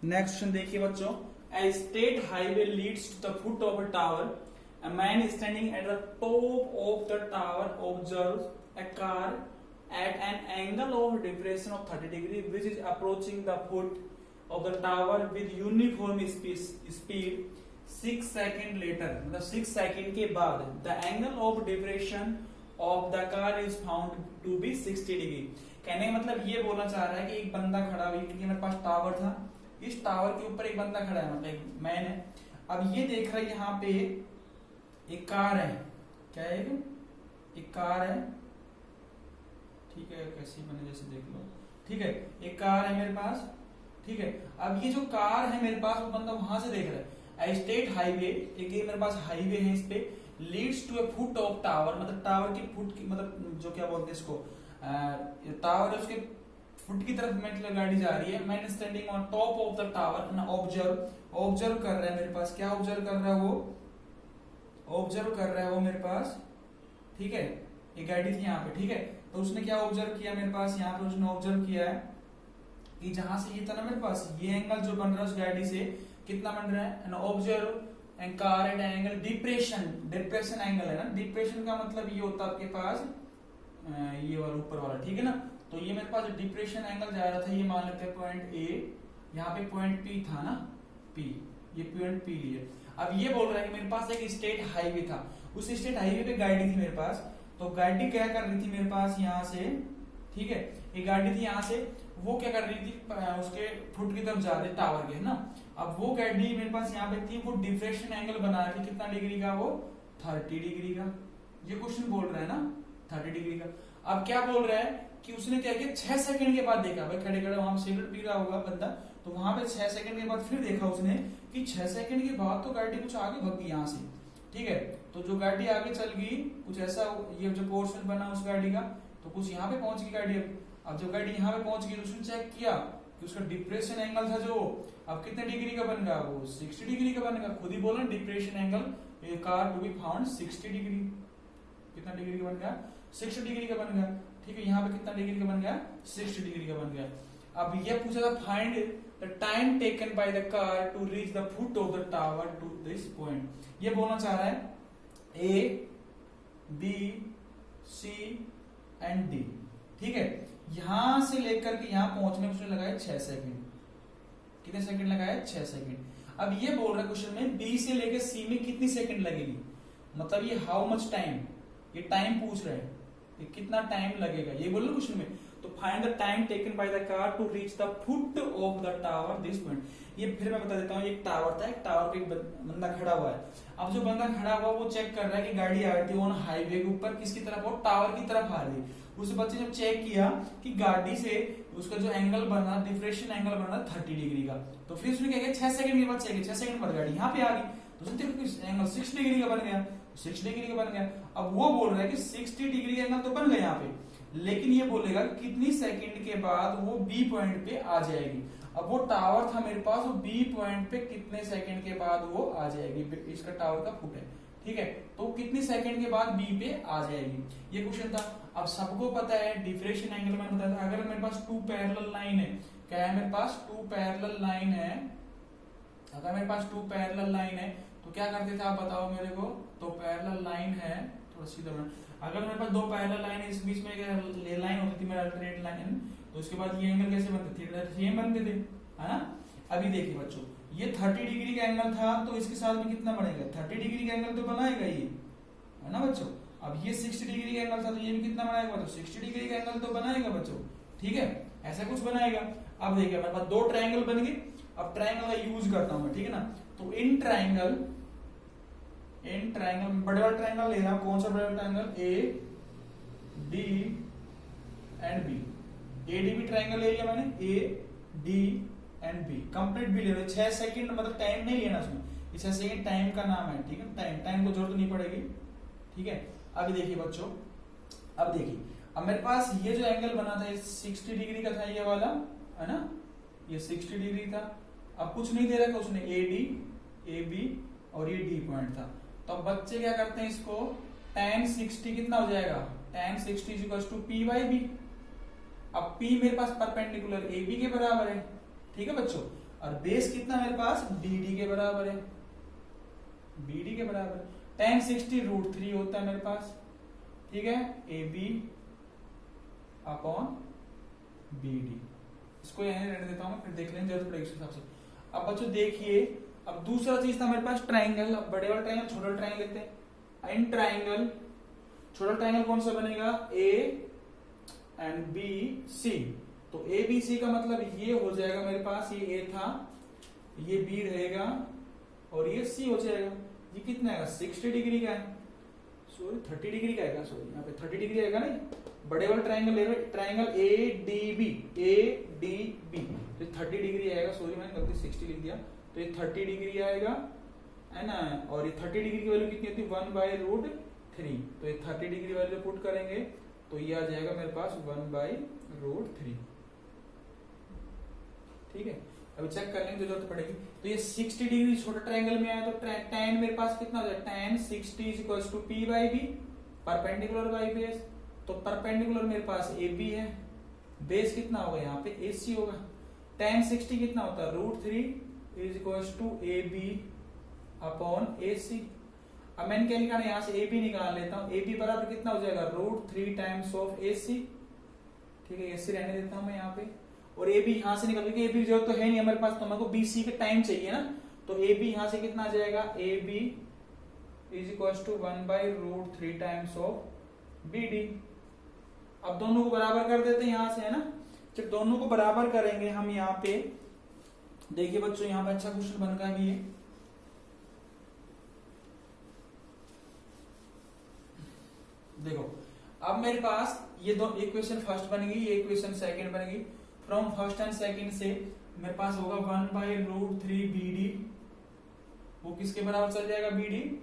नेक्स्ट क्वेश्चन देखिए बच्चों, A state highway leads to the foot of a tower. A man standing at the top of the tower observes a car at an angle of depression of 30 degrees, which is approaching the foot of the tower with uniform speed 6 seconds later. मतलब 6 second के बाद the angle of depression of the car is found to be 60 degree. कहने का मतलब ये बोलना चाह रहा है कि एक बंदा खड़ा हुआ, क्योंकि मेरे पास टावर था, इस टावर के ऊपर एक बंदा खड़ा है, मतलब एक मैन है। अब ये देख रहा है यहाँ पे एक कार है, क्या है, एक कार है, ठीक है, कैसी बने जैसे देख लो, ठीक है, एक कार है मेरे पास, ठीक है। अब ये जो कार है मेरे पास, वो बंदा वहां से देख रहा है। स्टेट हाईवे, एक ये मेरे पास हाईवे है, इस पे leads to a foot of tower, मतलब टावर की फुट की, मतलब जो क्या बोलते हैं इसको, टावर है उसके फुट की तरफ में गाड़ी जा रही है। Man standing on top of the tower ना, ऑब्जर्व कर रहा है मेरे पास। क्या ऑब्जर्व कर रहा है वो, ऑब्जर्व कर रहा है वो मेरे पास, ठीक है। ये गाड़ी थी यहाँ पे, ठीक है, तो उसने क्या ऑब्जर्व किया मेरे पास, यहाँ पे उसने ऑब्जर्व किया है कि जहां से ये था ना मेरे पास, ये एंगल जो बन रहा है उस गाड़ी से कितना बन रहा है, observe and car eight angle depression angle है ना। डिप्रेशन का मतलब ये होता है आपके पास ये वाला ऊपर वाला, ठीक है ना। तो ये मेरे पास डिप्रेशन एंगल जा रहा था, ये मान लेते हैं पॉइंट ए, यहाँ पे पॉइंट पी था ना, पी, ये पॉइंट पी लिए। अब ये बोल रहा है कि मेरे पास एक स्टेट हाईवे था, उस स्टेट हाईवे पे गाड़ी थी मेरे पास। तो गाड़ी क्या कर रही थी मेरे पास यहाँ से, ठीक है, एक गाड़ी थी यहाँ से, वो क्या कर रही थी, उसके फुट की तरफ जा रही टावर के, है ना। अब वो गाड़ी मेरे पास यहाँ पे थी, वो डिप्रेशन एंगल बना रही थी, कितना डिग्री का, वो 30 डिग्री का। ये क्वेश्चन बोल रहा है ना 30 डिग्री का। अब क्या बोल रहा है कि उसने क्या किया, 6 सेकंड के बाद देखा, भाई खड़े खड़े वहां सिगरेट पी रहा होगा बंदा, तो वहां पे 6 सेकंड के बाद फिर देखा उसने कि 6 सेकंड के बाद तो गाड़ी कुछ आगे भग गई यहाँ से, ठीक है। तो जो गाड़ी आगे चल गई कुछ ऐसा, ये जो पोर्शन बना उस गाड़ी का, तो कुछ यहाँ पे पहुंच गई गाड़ी। अब जब गाड़ी यहाँ पे पहुंच गई तो उसने चेक किया कि उसका डिप्रेशन एंगल था जो, अब कितने डिग्री का बन गया, वो 60 डिग्री का बन गया। खुद ही बोला depression angle a car to be found 60 डिग्री, कितना डिग्री का बन गया, 60 डिग्री का बन गया, ठीक है। यहाँ पे कितना डिग्री का बन गया, 60 डिग्री का बन गया। अब ये पूछा था find the time taken by the car to reach the foot of the tower to this point. ये बोलना चाह रहा है A B C and D, ठीक है। यहां से लेकर के यहां पहुंचने में उसने लगाया 6 सेकंड, कितने सेकंड लगाया, 6 सेकंड। अब ये बोल रहा है क्वेश्चन में बी से लेकर सी में कितनी सेकंड लगेगी, मतलब ये हाउ मच टाइम, ये टाइम पूछ रहे हैं, ये कितना टाइम लगेगा, ये बोल रहे क्वेश्चन में। तो find the time taken by the car to reach the foot of the tower this point. ये फिर मैं बता देता हूँ, एक टावर था, एक टावर पे एक बंदा खड़ा हुआ है। अब जो बंदा खड़ा हुआ वो चेक कर रहा है कि गाड़ी आ रही थी ऑन हाईवे के ऊपर किसकी तरफ, वो टावर की तरफ आ रही। उस बच्चे जब चेक किया कि गाड़ी से उसका जो एंगल बना, डिफ्रेक्शन एंगल बना 30 डिग्री का, तो फिर उसने क्या किया, 6 सेकंड के बाद चेक किया, 6 सेकंड बाद गाड़ी यहाँ पे आ गई, तो उसने एंगल 6 डिग्री का बन गया, 6 डिग्री का बन गया। अब वो बोल रहा है कि 60 डिग्री का एंगल तो बन गया यहाँ पे, लेकिन ये बोलेगा कितनी सेकंड के बाद वो बी पॉइंट पे आ जाएगी। अब वो टावर था मेरे पास, वो बी पॉइंट पे कितने सेकंड के बाद वो आ जाएगी, इसका टावर का फुट है, ठीक है। तो कितनी सेकंड के बाद बी पे आ जाएगी, ये क्वेश्चन था। अब सबको पता है डिफ्रेक्शन एंगल मैंने बताया था, अगर मेरे पास 2 पैरेलल लाइन है, क्या है मेरे पास 2 पैरेलल लाइन है, अगर मेरे पास 2 पैरेलल लाइन है तो क्या करते थे आप बताओ मेरे को। तो पैरेलल लाइन है, थोड़ा सीधा बना, अगर मेरे पास 2 पैरेलल लाइन है, इस बीच में एक लाइन होती थी मेरा अल्टरनेट लाइन, तो उसके बाद ये एंगल कैसे बनते थे, सेम बनते थे, है ना। अभी देखिए बच्चों, ये 30 डिग्री का एंगल था, तो इसके साथ में कितना बनेगा, 30 डिग्री का एंगल तो बनाएगा ये, है ना बच्चों। अब ये 60 डिग्री का एंगल था, तो ये भी कितना बनाएगा, तो 60 डिग्री का एंगल तो बनाएगा बच्चों, ठीक है, ऐसा कुछ बनाएगा। अब देखिए हमारे पास 2 ट्रायंगल बन गए। अब ट्रायंगल का यूज करता हूं मैं, ठीक है ना। तो इन ट्रायंगल बड़े वाला ट्रायंगल ले रहा हूं, कौन सा बड़ा triangle, A D and B, A D B triangle ले लिया मैंने, A D and B, complete भी ले रहे, 6 सेकंड मतलब टाइम नहीं लेना उसमें, 6 सेकंड टाइम का नाम है, ठीक है, टाइम को जरूरत नहीं पड़ेगी, ठीक है। अभी देखिए बच्चों, अब देखिए, अब मेरे पास ये जो एंगल बना था ये 60 डिग्री का था, ये वाला है ना, ये 60 डिग्री था। अब कुछ नहीं दे रखा उसने, ए डी, ए बी और ये डी पॉइंट था। तो अब बच्चे क्या करते हैं, इसको tan 60 कितना हो जाएगा, tan 60 equals to P by B. अब P मेरे पास परपेंडिकुलर AB के बराबर है, ठीक है बच्चों, और बेस कितना मेरे पास BD के बराबर है, BD के बराबर। tan 60 √3 होता है मेरे पास, ठीक है, AB अपॉन BD। इसको यहीं रहने देता हूं, फिर देख लेंगे जरूरत पड़ेगी उस हिसाब से। अब बच्चों देखिए, अब दूसरा चीज था मेरे पास ट्राइंगल। अब बड़े वाला ट्राइंगल, छोटा वाला ट्राइंगल लेते हैं। इन ट्राइंगल, छोटा ट्राइंगल कौन सा बनेगा, A एंड B C। तो A B C का मतलब ये हो जाएगा मेरे पास, ये A था, ये B रहेगा और ये C हो जाएगा। ये कितना है, 60 डिग्री का है, सॉरी 30 डिग्री का है, सॉरी यहाँ पे 30 डिग्री आएगा ना। बड़े वाला ट्राइंगल ले रहे, ट्राइंगल ADB, ADB तो 30 डिग्री आएगा, सॉरी मैंने गलती 60 लिख दिया, तो ये 30 डिग्री आएगा, है ना। और ये 30 डिग्री की वैल्यू कितनी होती है, 1/√3। तो ये 30 डिग्री वैल्यू पुट करेंगे तो ये आ जाएगा मेरे पास 1/√3, ठीक है। अभी चेक कर लेंगे, जरूरत पड़ेगी। तो ये 60 डिग्री छोटा ट्रायंगल में आया, तो tan मेरे पास कितना हो जाएगा, tan 60 equals to P by B, perpendicular by base. तो परपेंडिकुलर मेरे पास AB है, बेस कितना होगा यहाँ पे AC होगा। tan 60 कितना होता है, √3 is equals to AB upon AC। अब मैंने क्या निकाला, यहाँ से AB निकाल लेता हूँ, AB बराबर कितना हो जाएगा, √3 टाइम्स ऑफ AC, ठीक है, AC रहने देता हूँ मैं यहाँ पे। और AB यहां से निकल, क्योंकि AB जरूरत तो है नहीं हमारे पास, तो मेरे को BC का टाइम चाहिए ना। तो AB यहां से कितना आ जाएगा, AB is equals to 1/√3 times of BD। अब दोनों को बराबर कर देते हैं यहां से, है ना। जब दोनों को बराबर करेंगे हम यहाँ पे, देखिए बच्चों यहाँ पे अच्छा क्वेश्चन बन गया भी है। देखो अब मेरे पास ये दो इक्वेशन फर्स्ट बन गई, ये इक्वेशन सेकंड बन गई। फ्रॉम फर्स्ट एंड सेकंड से मेरे पास होगा 1/√3 BD, वो किसके बराबर चल जाएगा BD,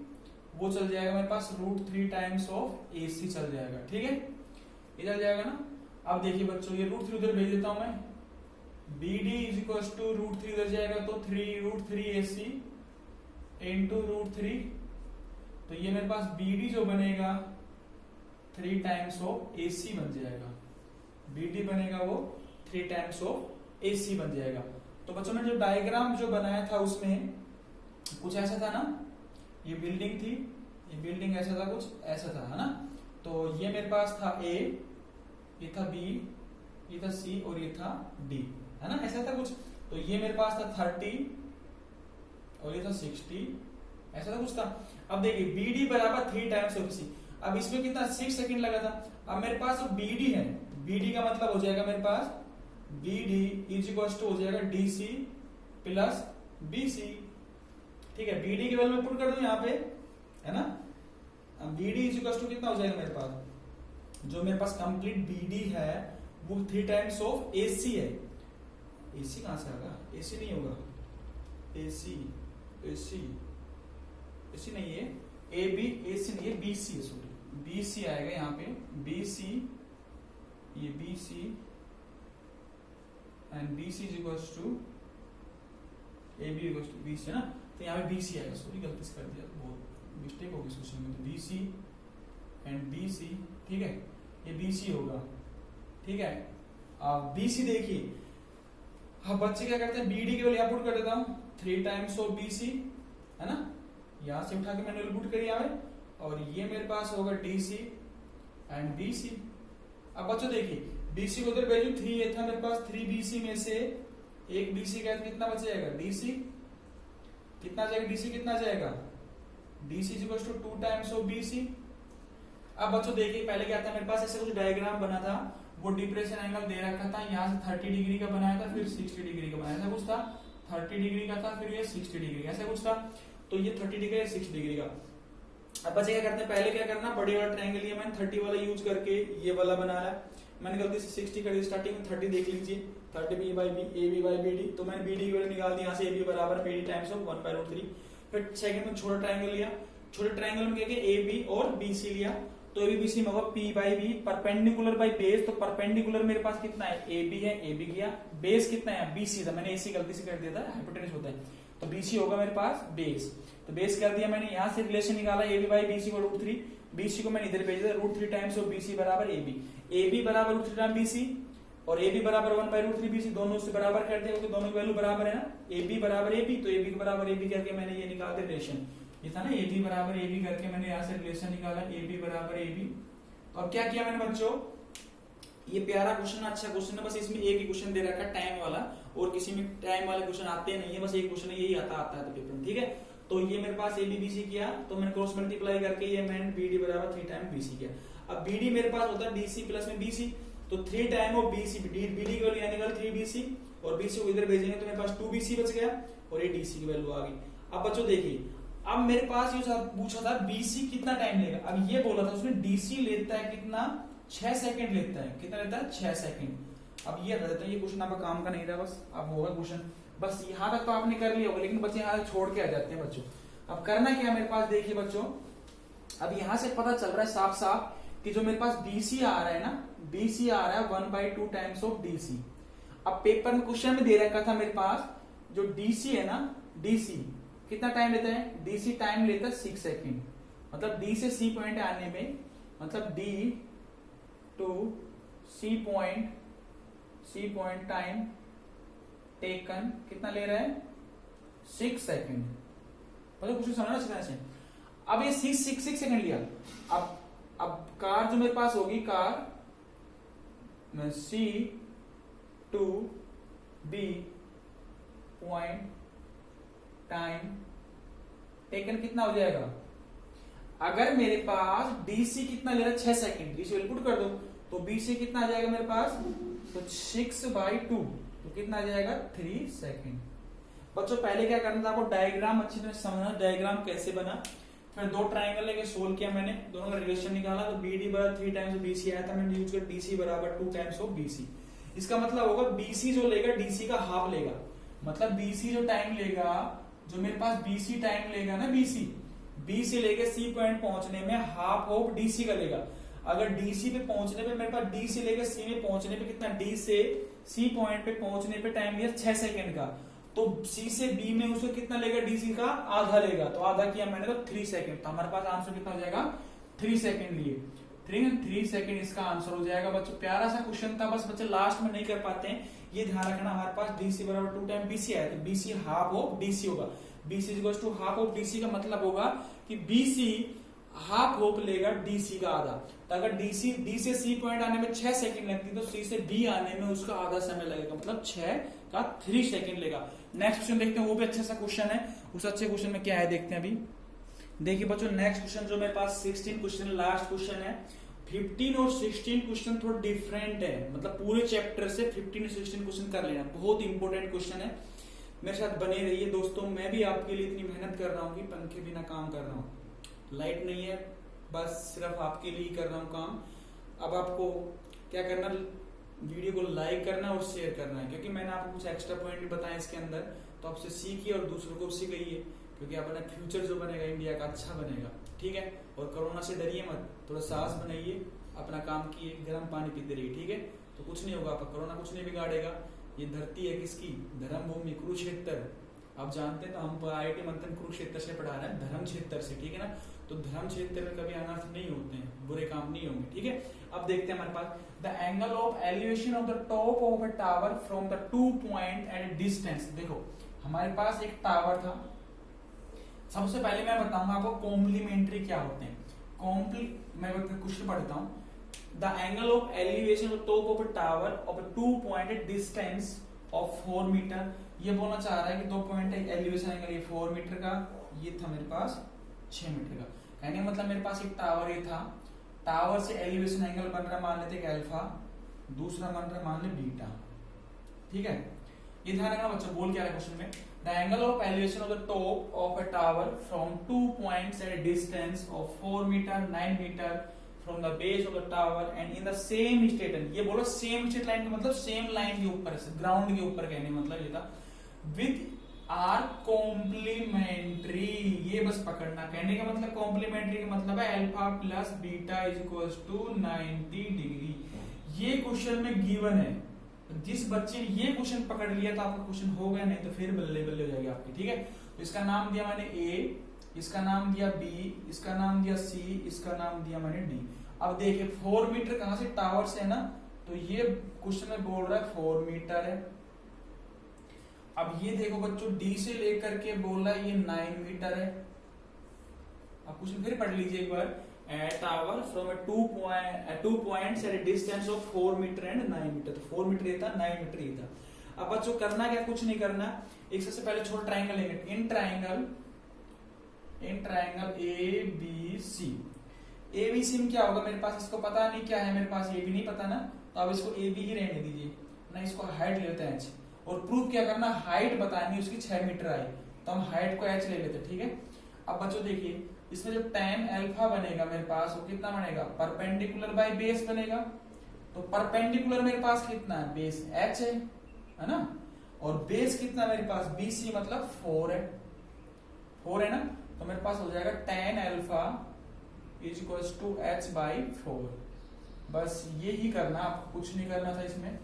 वो चल जाएगा मेरे पास √3 टाइम्स ऑफ AC चल जाएगा। ठीक है, ये चल जाएगा ना। अब देखिए बच्चों, ये √3 उधर भेज देता हूं मैं, BD इज इक्वल टू √3 उधर जाएगा तो 3√3 AC इंटू √3, तो ये मेरे पास BD जो बनेगा 3 टाइम्स ऑफ AC बन जाएगा। BD बनेगा वो 3 टाइम्स ऑफ AC बन जाएगा। तो बच्चों ने जो डायग्राम जो बनाया था उसमें कुछ ऐसा था ना, ये बिल्डिंग थी, ये बिल्डिंग ऐसा था, कुछ ऐसा था, है ना। तो ये मेरे पास था A, ये था B, ये था C और ये था D, है ना, ऐसा था कुछ। तो ये मेरे पास था 30 और ये था 60, ऐसा था कुछ था। अब देखिए BD बराबर 3 टाइम्स ऑफ AC, अब इसमें कितना 6 सेकंड लगा था। अब मेरे पास जो BD है, BD का मतलब हो जाएगा मेरे पास BD इज इक्वल टू हो जाएगा DC प्लस BC। ठीक है, BD की वैल्यू में पुट कर दूं यहाँ पे, है ना। अब BD इज इक्वल टू कितना हो जाएगा मेरे पास, जो मेरे पास कंप्लीट BD है वो 3 टाइम्स ऑफ AC है। AC कहां से आएगा, AC नहीं होगा, AC नहीं है, AC नहीं है, BC है, सॉरी BC आएगा यहाँ पे, BC, ये BC and BC is equal to AB equal to BC, है ना। तो यहाँ पे BC आएगा, सॉरी गलती से कर दिया, बहुत मिस्टेक होगी इस क्वेश्चन में। तो BC एंड BC, ठीक है, ये BC होगा। ठीक है, अब BC देखिए, अब बच्चे क्या करते हैं, BD की वैल्यू यहाँ पुट कर देता हूँ 3 टाइम्स ऑफ BC, है ना, यहां से उठा के मैंने पुट करी यहाँ पे, और ये मेरे पास होगा DC एंड BC। अब बच्चों देखिए, BC को उधर वैल्यू 3 ये था मेरे पास, 3BC में से एक BC का कितना बच जाएगा, DC कितना जाएगा, DC कितना जाएगा, DC is equal to 2 times of BC। अब बच्चों देखिए, पहले क्या था मेरे पास, ऐसे कुछ डायग्राम बना था, वो डिप्रेशन एंगल दे रखा था, यहाँ से 30 डिग्री का बनाया था, फिर 60 डिग्री का बनाया था, कुछ था 30 डिग्री का था, फिर ये 60 डिग्री ऐसा कुछ था। तो ये 30 डिग्री या 60 डिग्री का। अब बच्चे क्या करते हैं, पहले क्या करना, बड़ी वाला ट्रायंगल लिया मैंने, 30 वाला यूज करके ये वाला बना रहा है। मैंने गलती से 60 कर दी, स्टार्टिंग में 30 देख लीजिए, 30B/B, AB/BD, तो मैंने BD की वैल्यू निकाल दी, यहाँ से AB बराबर BD टाइम्स ऑफ 1/√3। फिर सेकंड में छोटा ट्रायंगल लिया, छोटे ट्रायंगल में क्या किया, AB और BC लिया, तो ABBC में होगा P/B, परपेंडिकुलर बाय बेस, तो परपेंडिकुलर मेरे पास कितना है, AB है, AB गया, बेस कितना है, BC था, मैंने AC गलती से कर दिया था, हाइपोटेनस होता है, तो BC होगा मेरे पास बेस। तो बेस कर दिया मैंने, यहाँ से रिलेशन निकाला AB/BC को √3, BC को मैंने इधर भेज दिया, √3 टाइम्स ऑफ BC बराबर AB, AB बराबर √3 टाइम BC और AB बराबर 1/√3 BC, दोनों से बराबर कर दिया, क्योंकि दोनों की वैल्यू बराबर है ना, AB बराबर AB, तो AB बराबर AB करके मैंने ये निकाल दिया रिलेशन, ये था ना, AB बराबर AB करके मैंने यहाँ से रिलेशन निकाला, AB बराबर AB। तो अब क्या किया मैंने बच्चों, ये प्यारा क्वेश्चन, अच्छा क्वेश्चन है, बस इसमें एक ही क्वेश्चन दे रखा है टाइम वाला, और किसी में टाइम वाले क्वेश्चन आते नहीं है, बस एक क्वेश्चन यही आता है तो पेपर में। ठीक है, तो ये मेरे पास ABBC किया, तो मैंने क्रॉस मल्टीप्लाई करके ये मैंने BD बराबर 3 टाइम BC किया। अब BD मेरे पास होता है DC प्लस में BC, तो 3 टाइम ऑफ BC, BD की वैल्यू निकल 3BC, और BC को इधर भेजेंगे तो मेरे पास 2BC बच गया, और ये DC की वैल्यू आ गई। अब बच्चों देखिए, अब मेरे पास ये पूछा था BC कितना टाइम लेगा, अब ये बोला था उसने DC लेता है कितना, 6 सेकंड लेता है, कितना लेता है, 6 सेकंड। अब ये रहता है, ये क्वेश्चन आपका काम का नहीं था, बस अब होगा क्वेश्चन, बस यहाँ तक तो आपने कर लिया होगा, लेकिन बच्चे यहाँ से छोड़ के आ जाते हैं बच्चों। अब करना क्या मेरे पास, देखिए बच्चों, अब यहाँ से पता चल रहा है साफ साफ कि जो मेरे पास BC आ रहा है ना, BC आ रहा है 1/2 टाइम्स ऑफ DC। अब पेपर में क्वेश्चन में दे रखा था मेरे पास, जो DC है ना, DC कितना टाइम लेता है, DC टाइम लेता है 6 सेकंड, मतलब D से C पॉइंट आने में, मतलब D to C point time taken कितना ले रहा है, 6 सेकंड। मतलब कुछ समझना चाहिए से। अब ये 6 सेकंड लिया, अब कार जो मेरे पास होगी, कार में C to B point time taken कितना हो जाएगा, अगर मेरे पास DC कितना ले रहा है 6 सेकंड, DC पुट कर दो, तो BC कितना आ जाएगा मेरे पास, तो 6/2, तो कितना आ जाएगा 3 सेकंड। बच्चों पहले क्या करना था आपको, डायग्राम अच्छी तरह समझना, डायग्राम कैसे बना। फिर दो ट्राइंगल लेके सोल्व किया मैंने, दोनों का रिलेशन निकाला, तो BD बराबर 3 टाइम्स BC आया था, मैंने यूज किया DC बराबर 2 टाइम्स ऑफ BC। इसका मतलब होगा BC जो लेगा DC का हाफ लेगा, मतलब BC जो टाइम लेगा, जो मेरे पास BC टाइम लेगा ना, B से लेके C पॉइंट पहुंचने में हाफ ऑफ DC का लेगा। अगर DC पे पहुंचने पे मेरे पास D से लेकर C में पहुंचने पे कितना, D से C पॉइंट पे पहुंचने पे टाइम लिया 6 सेकंड का, तो C से B में उसको कितना लेगा, DC का आधा लेगा, तो आधा किया मैंने तो 3 सेकंड, तो हमारे पास आंसर कितना हो जाएगा, 3 सेकंड लिए। 3 सेकंड इसका आंसर हो जाएगा बच्चों। प्यारा सा क्वेश्चन था, बस बच्चे लास्ट में नहीं कर पाते हैं, ये ध्यान रखना। हमारे पास DC बराबर 2 टाइम BC आया, तो BC हाफ ऑफ DC होगा। BC equals to half of DC का मतलब होगा कि BC हाफ ऑफ लेगा DC का आधा। तो अगर D से C पॉइंट आने में 6 सेकंड लगती है, तो C से B आने में उसका आधा समय लगेगा, मतलब 6 का 3 सेकंड लेगा। नेक्स्ट क्वेश्चन देखते हैं, वो भी अच्छा सा क्वेश्चन है। उस अच्छे क्वेश्चन में क्या है देखते हैं अभी। देखिए बच्चों, नेक्स्ट क्वेश्चन जो मेरे पास 16 क्वेश्चन लास्ट क्वेश्चन है। 15 और 16 क्वेश्चन थोड़ा डिफरेंट है, मतलब पूरे चैप्टर से 15 और 16 क्वेश्चन कर लेना, बहुत इंपॉर्टेंट क्वेश्चन है। मेरे साथ बने रहिए दोस्तों, मैं भी आपके लिए इतनी मेहनत कर रहा हूँ कि पंखे बिना काम कर रहा हूँ, लाइट नहीं है, बस सिर्फ आपके लिए कर रहा हूँ काम। अब आपको क्या करना, वीडियो को लाइक करना और शेयर करना है, क्योंकि मैंने आपको कुछ एक्स्ट्रा पॉइंट भी बताया इसके अंदर, तो आपसे सीखिए और दूसरों को सिखाइए, क्योंकि अपना फ्यूचर जो बनेगा इंडिया का अच्छा बनेगा, ठीक है। और कोरोना से डरिए मत, थोड़ा साहस बनाइए, अपना काम किए, गर्म पानी पीते रहिए, ठीक है। तो कुछ नहीं होगा, आपका कोरोना कुछ नहीं बिगाड़ेगा। ये धरती है किसकी, धर्म भूमि कुरुक्षेत्र, आप जानते हैं, तो हम IIT मंथन कुरुक्षेत्र से पढ़ा रहे हैं, धर्म क्षेत्र से, ठीक है ना। तो धर्म क्षेत्र में कभी अनर्थ नहीं होते हैं, बुरे काम नहीं होंगे, ठीक है। अब देखते हैं हमारे पास, the angle of elevation of the top of a tower from the 2 point at a distance. देखो हमारे पास एक टावर था, सबसे पहले मैं बताऊंगा आपको कॉम्प्लीमेंट्री क्या होते हैं। मैं क्वेश्चन पढ़ता हूं। The angle of elevation of top of a tower of a 2 point at distance of 4 metre. ये बोलना चाह रहा है कि 2 पॉइंट एलिवेशन एंगल, ये 4 मीटर का, ये था मेरे पास 6 मीटर का। कहने का मतलब मेरे पास एक टावर ये था, टावर से एलिवेशन एंगल बन रहा मान लेते अल्फा, दूसरा बन रहा मान ले बीटा, ठीक है। ये ध्यान रखना बच्चों, बोल क्या है क्वेश्चन में, the angle of elevation of the top of a tower from 2 points at a distance of 4 metre 9 metre from the base of the tower and in the same straight line. ये बोलो same straight line का मतलब same line के ऊपर, ground के ऊपर, कहने मतलब ये था, विद आर कॉम्प्लीमेंट्री। ये बस पकड़ना, कहने का मतलब कॉम्प्लीमेंट्री का मतलब है alpha plus beta is equals to 90 degree. ये क्वेश्चन में गिवन है, जिस बच्चे ने ये क्वेश्चन पकड़ लिया तो आपका क्वेश्चन हो गया, नहीं तो फिर बल्ले बल्ले हो जाएगी आपकी, ठीक है। तो इसका नाम दिया मैंने A, इसका नाम दिया B, इसका नाम दिया C, इसका नाम दिया मैंने D। अब देखिए 4 मीटर कहां से, टावर से है ना, तो ये क्वेश्चन में बोल रहा है 4 मीटर है। अब ये देखो बच्चों, D से लेकर के बोल रहा है ये 9 मीटर है। अब क्वेश्चन फिर पढ़ लीजिए एक बार, tower from 2 points at a distance of 4 metre and 9 metre. तो 4 मीटर ये था, 9 मीटर ये था। अब बच्चों करना क्या, कुछ नहीं करना, एक सबसे पहले छोटा ट्राइंगल लेंगे, इन ट्राइंगल ABC। ABC में क्या होगा मेरे पास, इसको पता नहीं क्या है मेरे पास, ये भी नहीं पता ना, तो अब इसको AB ही रहने दीजिए ना, इसको हाइट लेते हैं H, और प्रूफ क्या करना, हाइट बतानी उसकी 6 मीटर आई, तो हम हाइट को H ले लेते हैं, ठीक है। अब बच्चों देखिए, इसमें जो tan अल्फा बनेगा मेरे पास, वो कितना बनेगा, परपेंडिकुलर बाय बेस बनेगा। तो परपेंडिकुलर मेरे पास कितना है, बेस H है ना, और बेस कितना मेरे पास BC मतलब 4 है ना, तो मेरे पास हो जाएगा tan alpha is equals to H by 4। बस ये ही करना, आपको कुछ नहीं करना था इसमें,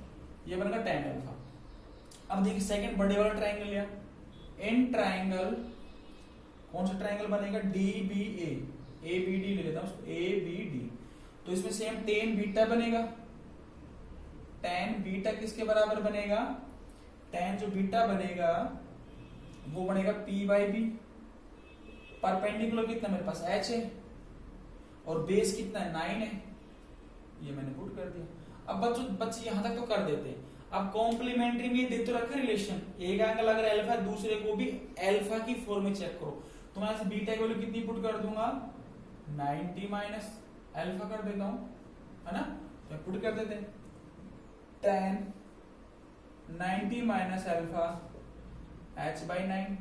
ये बनेगा tan अल्फा। अब देखिए सेकंड बड़े वाला ट्राइंगल लिया, इन ट्राइंगल कौन सा ट्राइंगल बनेगा, DBA, ABD ले लेता हूं, ABD। तो इसमें सेम tan बीटा बनेगा, tan बीटा किसके बराबर बनेगा, tan जो बीटा बनेगा वो बनेगा P बाई बी। परपेंडिकुलर कितना मेरे पास H है, और बेस कितना है 9 है, ये मैंने पुट कर दिया। अब बच्चे यहां तक तो कर देते हैं। अब कॉम्प्लीमेंट्री में दे तो रखा रिलेशन, एक एंगल अगर अल्फा, दूसरे को भी अल्फा की फॉर्म में चेक करो, तो मैं बीटा की वैल्यू कितनी पुट कर दूंगा, 90 माइनस अल्फा कर देता हूं, है ना, तो पुट कर देते हैं tan 90 minus alpha H by 9।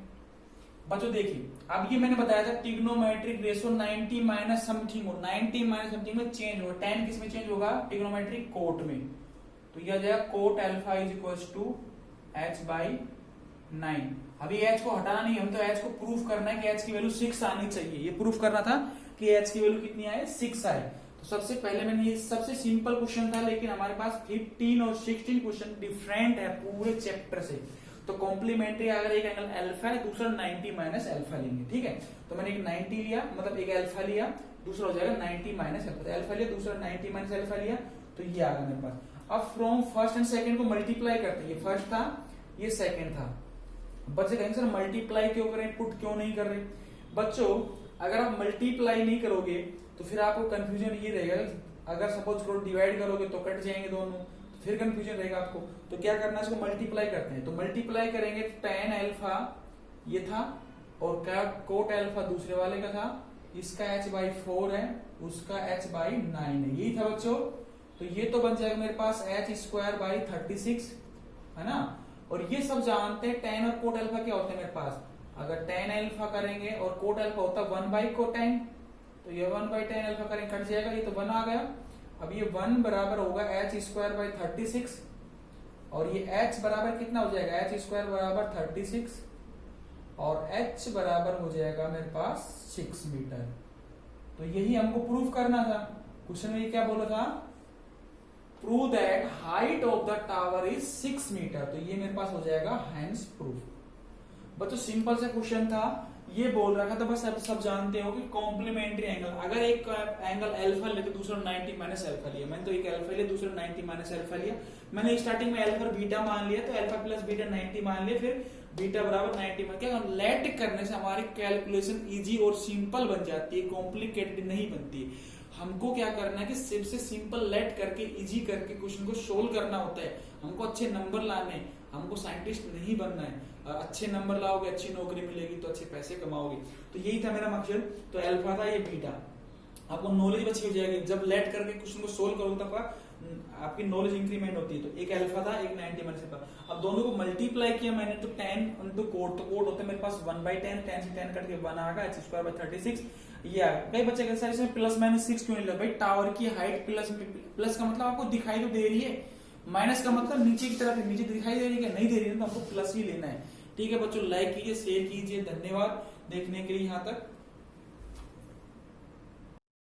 बच्चों देखिए, अब ये मैंने बताया था ट्रिग्नोमेट्रिक रेशो 90 माइनस समथिंग हो, 90 माइनस समथिंग में चेंज होगा, tan किस में चेंज होगा, ट्रिग्नोमेट्रिक कोट में। तो ये आ जाएगा cot alpha is equal to h by 9। अभी h को हटाना नहीं है, हम तो h को प्रूफ करना है कि h की वैल्यू 6 आनी चाहिए। ये प्रूफ करना था कि h की वैल्यू कितनी आए, 6 आए। तो सबसे पहले मैंने, ये सबसे सिंपल क्वेश्चन था, लेकिन हमारे पास 15 और 16 क्वेश्चन डिफरेंट है पूरे चैप्टर से। तो कॉम्प्लीमेंट्री अगर एक एंगल अल्फा है, दूसरा 90 माइनस अल्फा लेंगे, ठीक है। तो मैंने एक 90 लिया, मतलब एक अल्फा लिया, दूसरा हो जाएगा 90 माइनस अल्फा, अल्फा लिया, दूसरा 90 माइनस अल्फा लिया, तो ये आ गया मेरे पास। अब फ्रॉम फर्स्ट एंड सेकंड को मल्टीप्लाई करते हैं, ये फर्स्ट था, ये सेकंड था। बच्चे कहेंगे सर मल्टीप्लाई क्यों करें, पुट क्यों नहीं कर रहे। बच्चों अगर आप मल्टीप्लाई नहीं करोगे तो फिर आपको कंफ्यूजन ये रहेगा, अगर सपोज करो डिवाइड करोगे तो कट जाएंगे दोनों, तो फिर कंफ्यूजन रहेगा आपको। तो क्या करना है, इसको मल्टीप्लाई करते हैं। तो मल्टीप्लाई करेंगे, tan अल्फा ये था और कोट अल्फा दूसरे वाले का था, इसका h बाई 4 है, उसका h बाई 9 है, यही था बच्चों। तो ये तो बन जाएगा मेरे पास h स्क्वायर बाई 36, है ना। और ये सब जानते हैं tan और कोट अल्फा क्या होते हैं मेरे पास। अगर tan अल्फा करेंगे और कोट अल्फा होता है 1 बाई कोटेन, तो ये 1 बाई tan अल्फा करेंगे, कट जाएगा, ये तो 1 आ गया। अब ये 1 बराबर होगा h स्क्वायर बाई 36, और ये h बराबर कितना हो जाएगा, h स्क्वायर बराबर 36 और h बराबर हो जाएगा मेरे पास 6 मीटर। तो यही हमको प्रूफ करना था। क्वेश्चन में क्या बोला था, prove that height of the tower is 6 metre. तो ये मेरे पास हो जाएगा हैंस प्रूफ। बच्चों सिंपल सा क्वेश्चन था, ये बोल रहा था, बस आप सब जानते हो कि कॉम्प्लीमेंट्री एंगल, अगर एक एंगल अल्फा ले तो दूसरा 90 माइनस अल्फा लिया, मैंने तो एक अल्फा लिया, दूसरा 90 माइनस अल्फा लिया। मैंने स्टार्टिंग में अल्फा और बीटा मान लिया, तो अल्फा प्लस बीटा 90 मान लिया, फिर बीटा बराबर 90 मान। क्या लेट करने से हमारी कैलकुलेशन इजी और सिंपल बन जाती है, कॉम्प्लिकेटेड नहीं बनती। हमको क्या करना है कि सबसे सिंपल लेट करके इजी करके क्वेश्चन को सोल्व करना होता है। हमको अच्छे नंबर लाने हैं, हमको साइंटिस्ट नहीं बनना है। अच्छे नंबर लाओगे अच्छी नौकरी मिलेगी, तो अच्छे पैसे कमाओगे। तो यही था मेरा मकसद। तो अल्फा था, ये बीटा, आपको नॉलेज अच्छी हो जाएगी। जब लेट करके क्वेश्चन को सोल्व करोगे तब आपकी नॉलेज इंक्रीमेंट होती है। तो एक अल्फा था, एक 90 माइनस अल्फा। अब दोनों को मल्टीप्लाई किया मैंने, तो tan इंटू कोट, तो कोट होता है मेरे पास 1 बाई 10, 10 से 10 कट के 1 आ गया, h स्क्वायर बाई 36 ये आ गया। कई बच्चे कहते हैं इसमें प्लस माइनस 6 क्यों नहीं लगा भाई, टावर की हाइट प्लस का मतलब आपको दिखाई तो दे रही है, माइनस का मतलब नीचे की तरफ, नीचे दिखाई दे रही है, नहीं दे रही है, तो आपको प्लस ही लेना है। ठीक है बच्चों, लाइक कीजिए, शेयर कीजिए, धन्यवाद देखने के लिए यहाँ तक।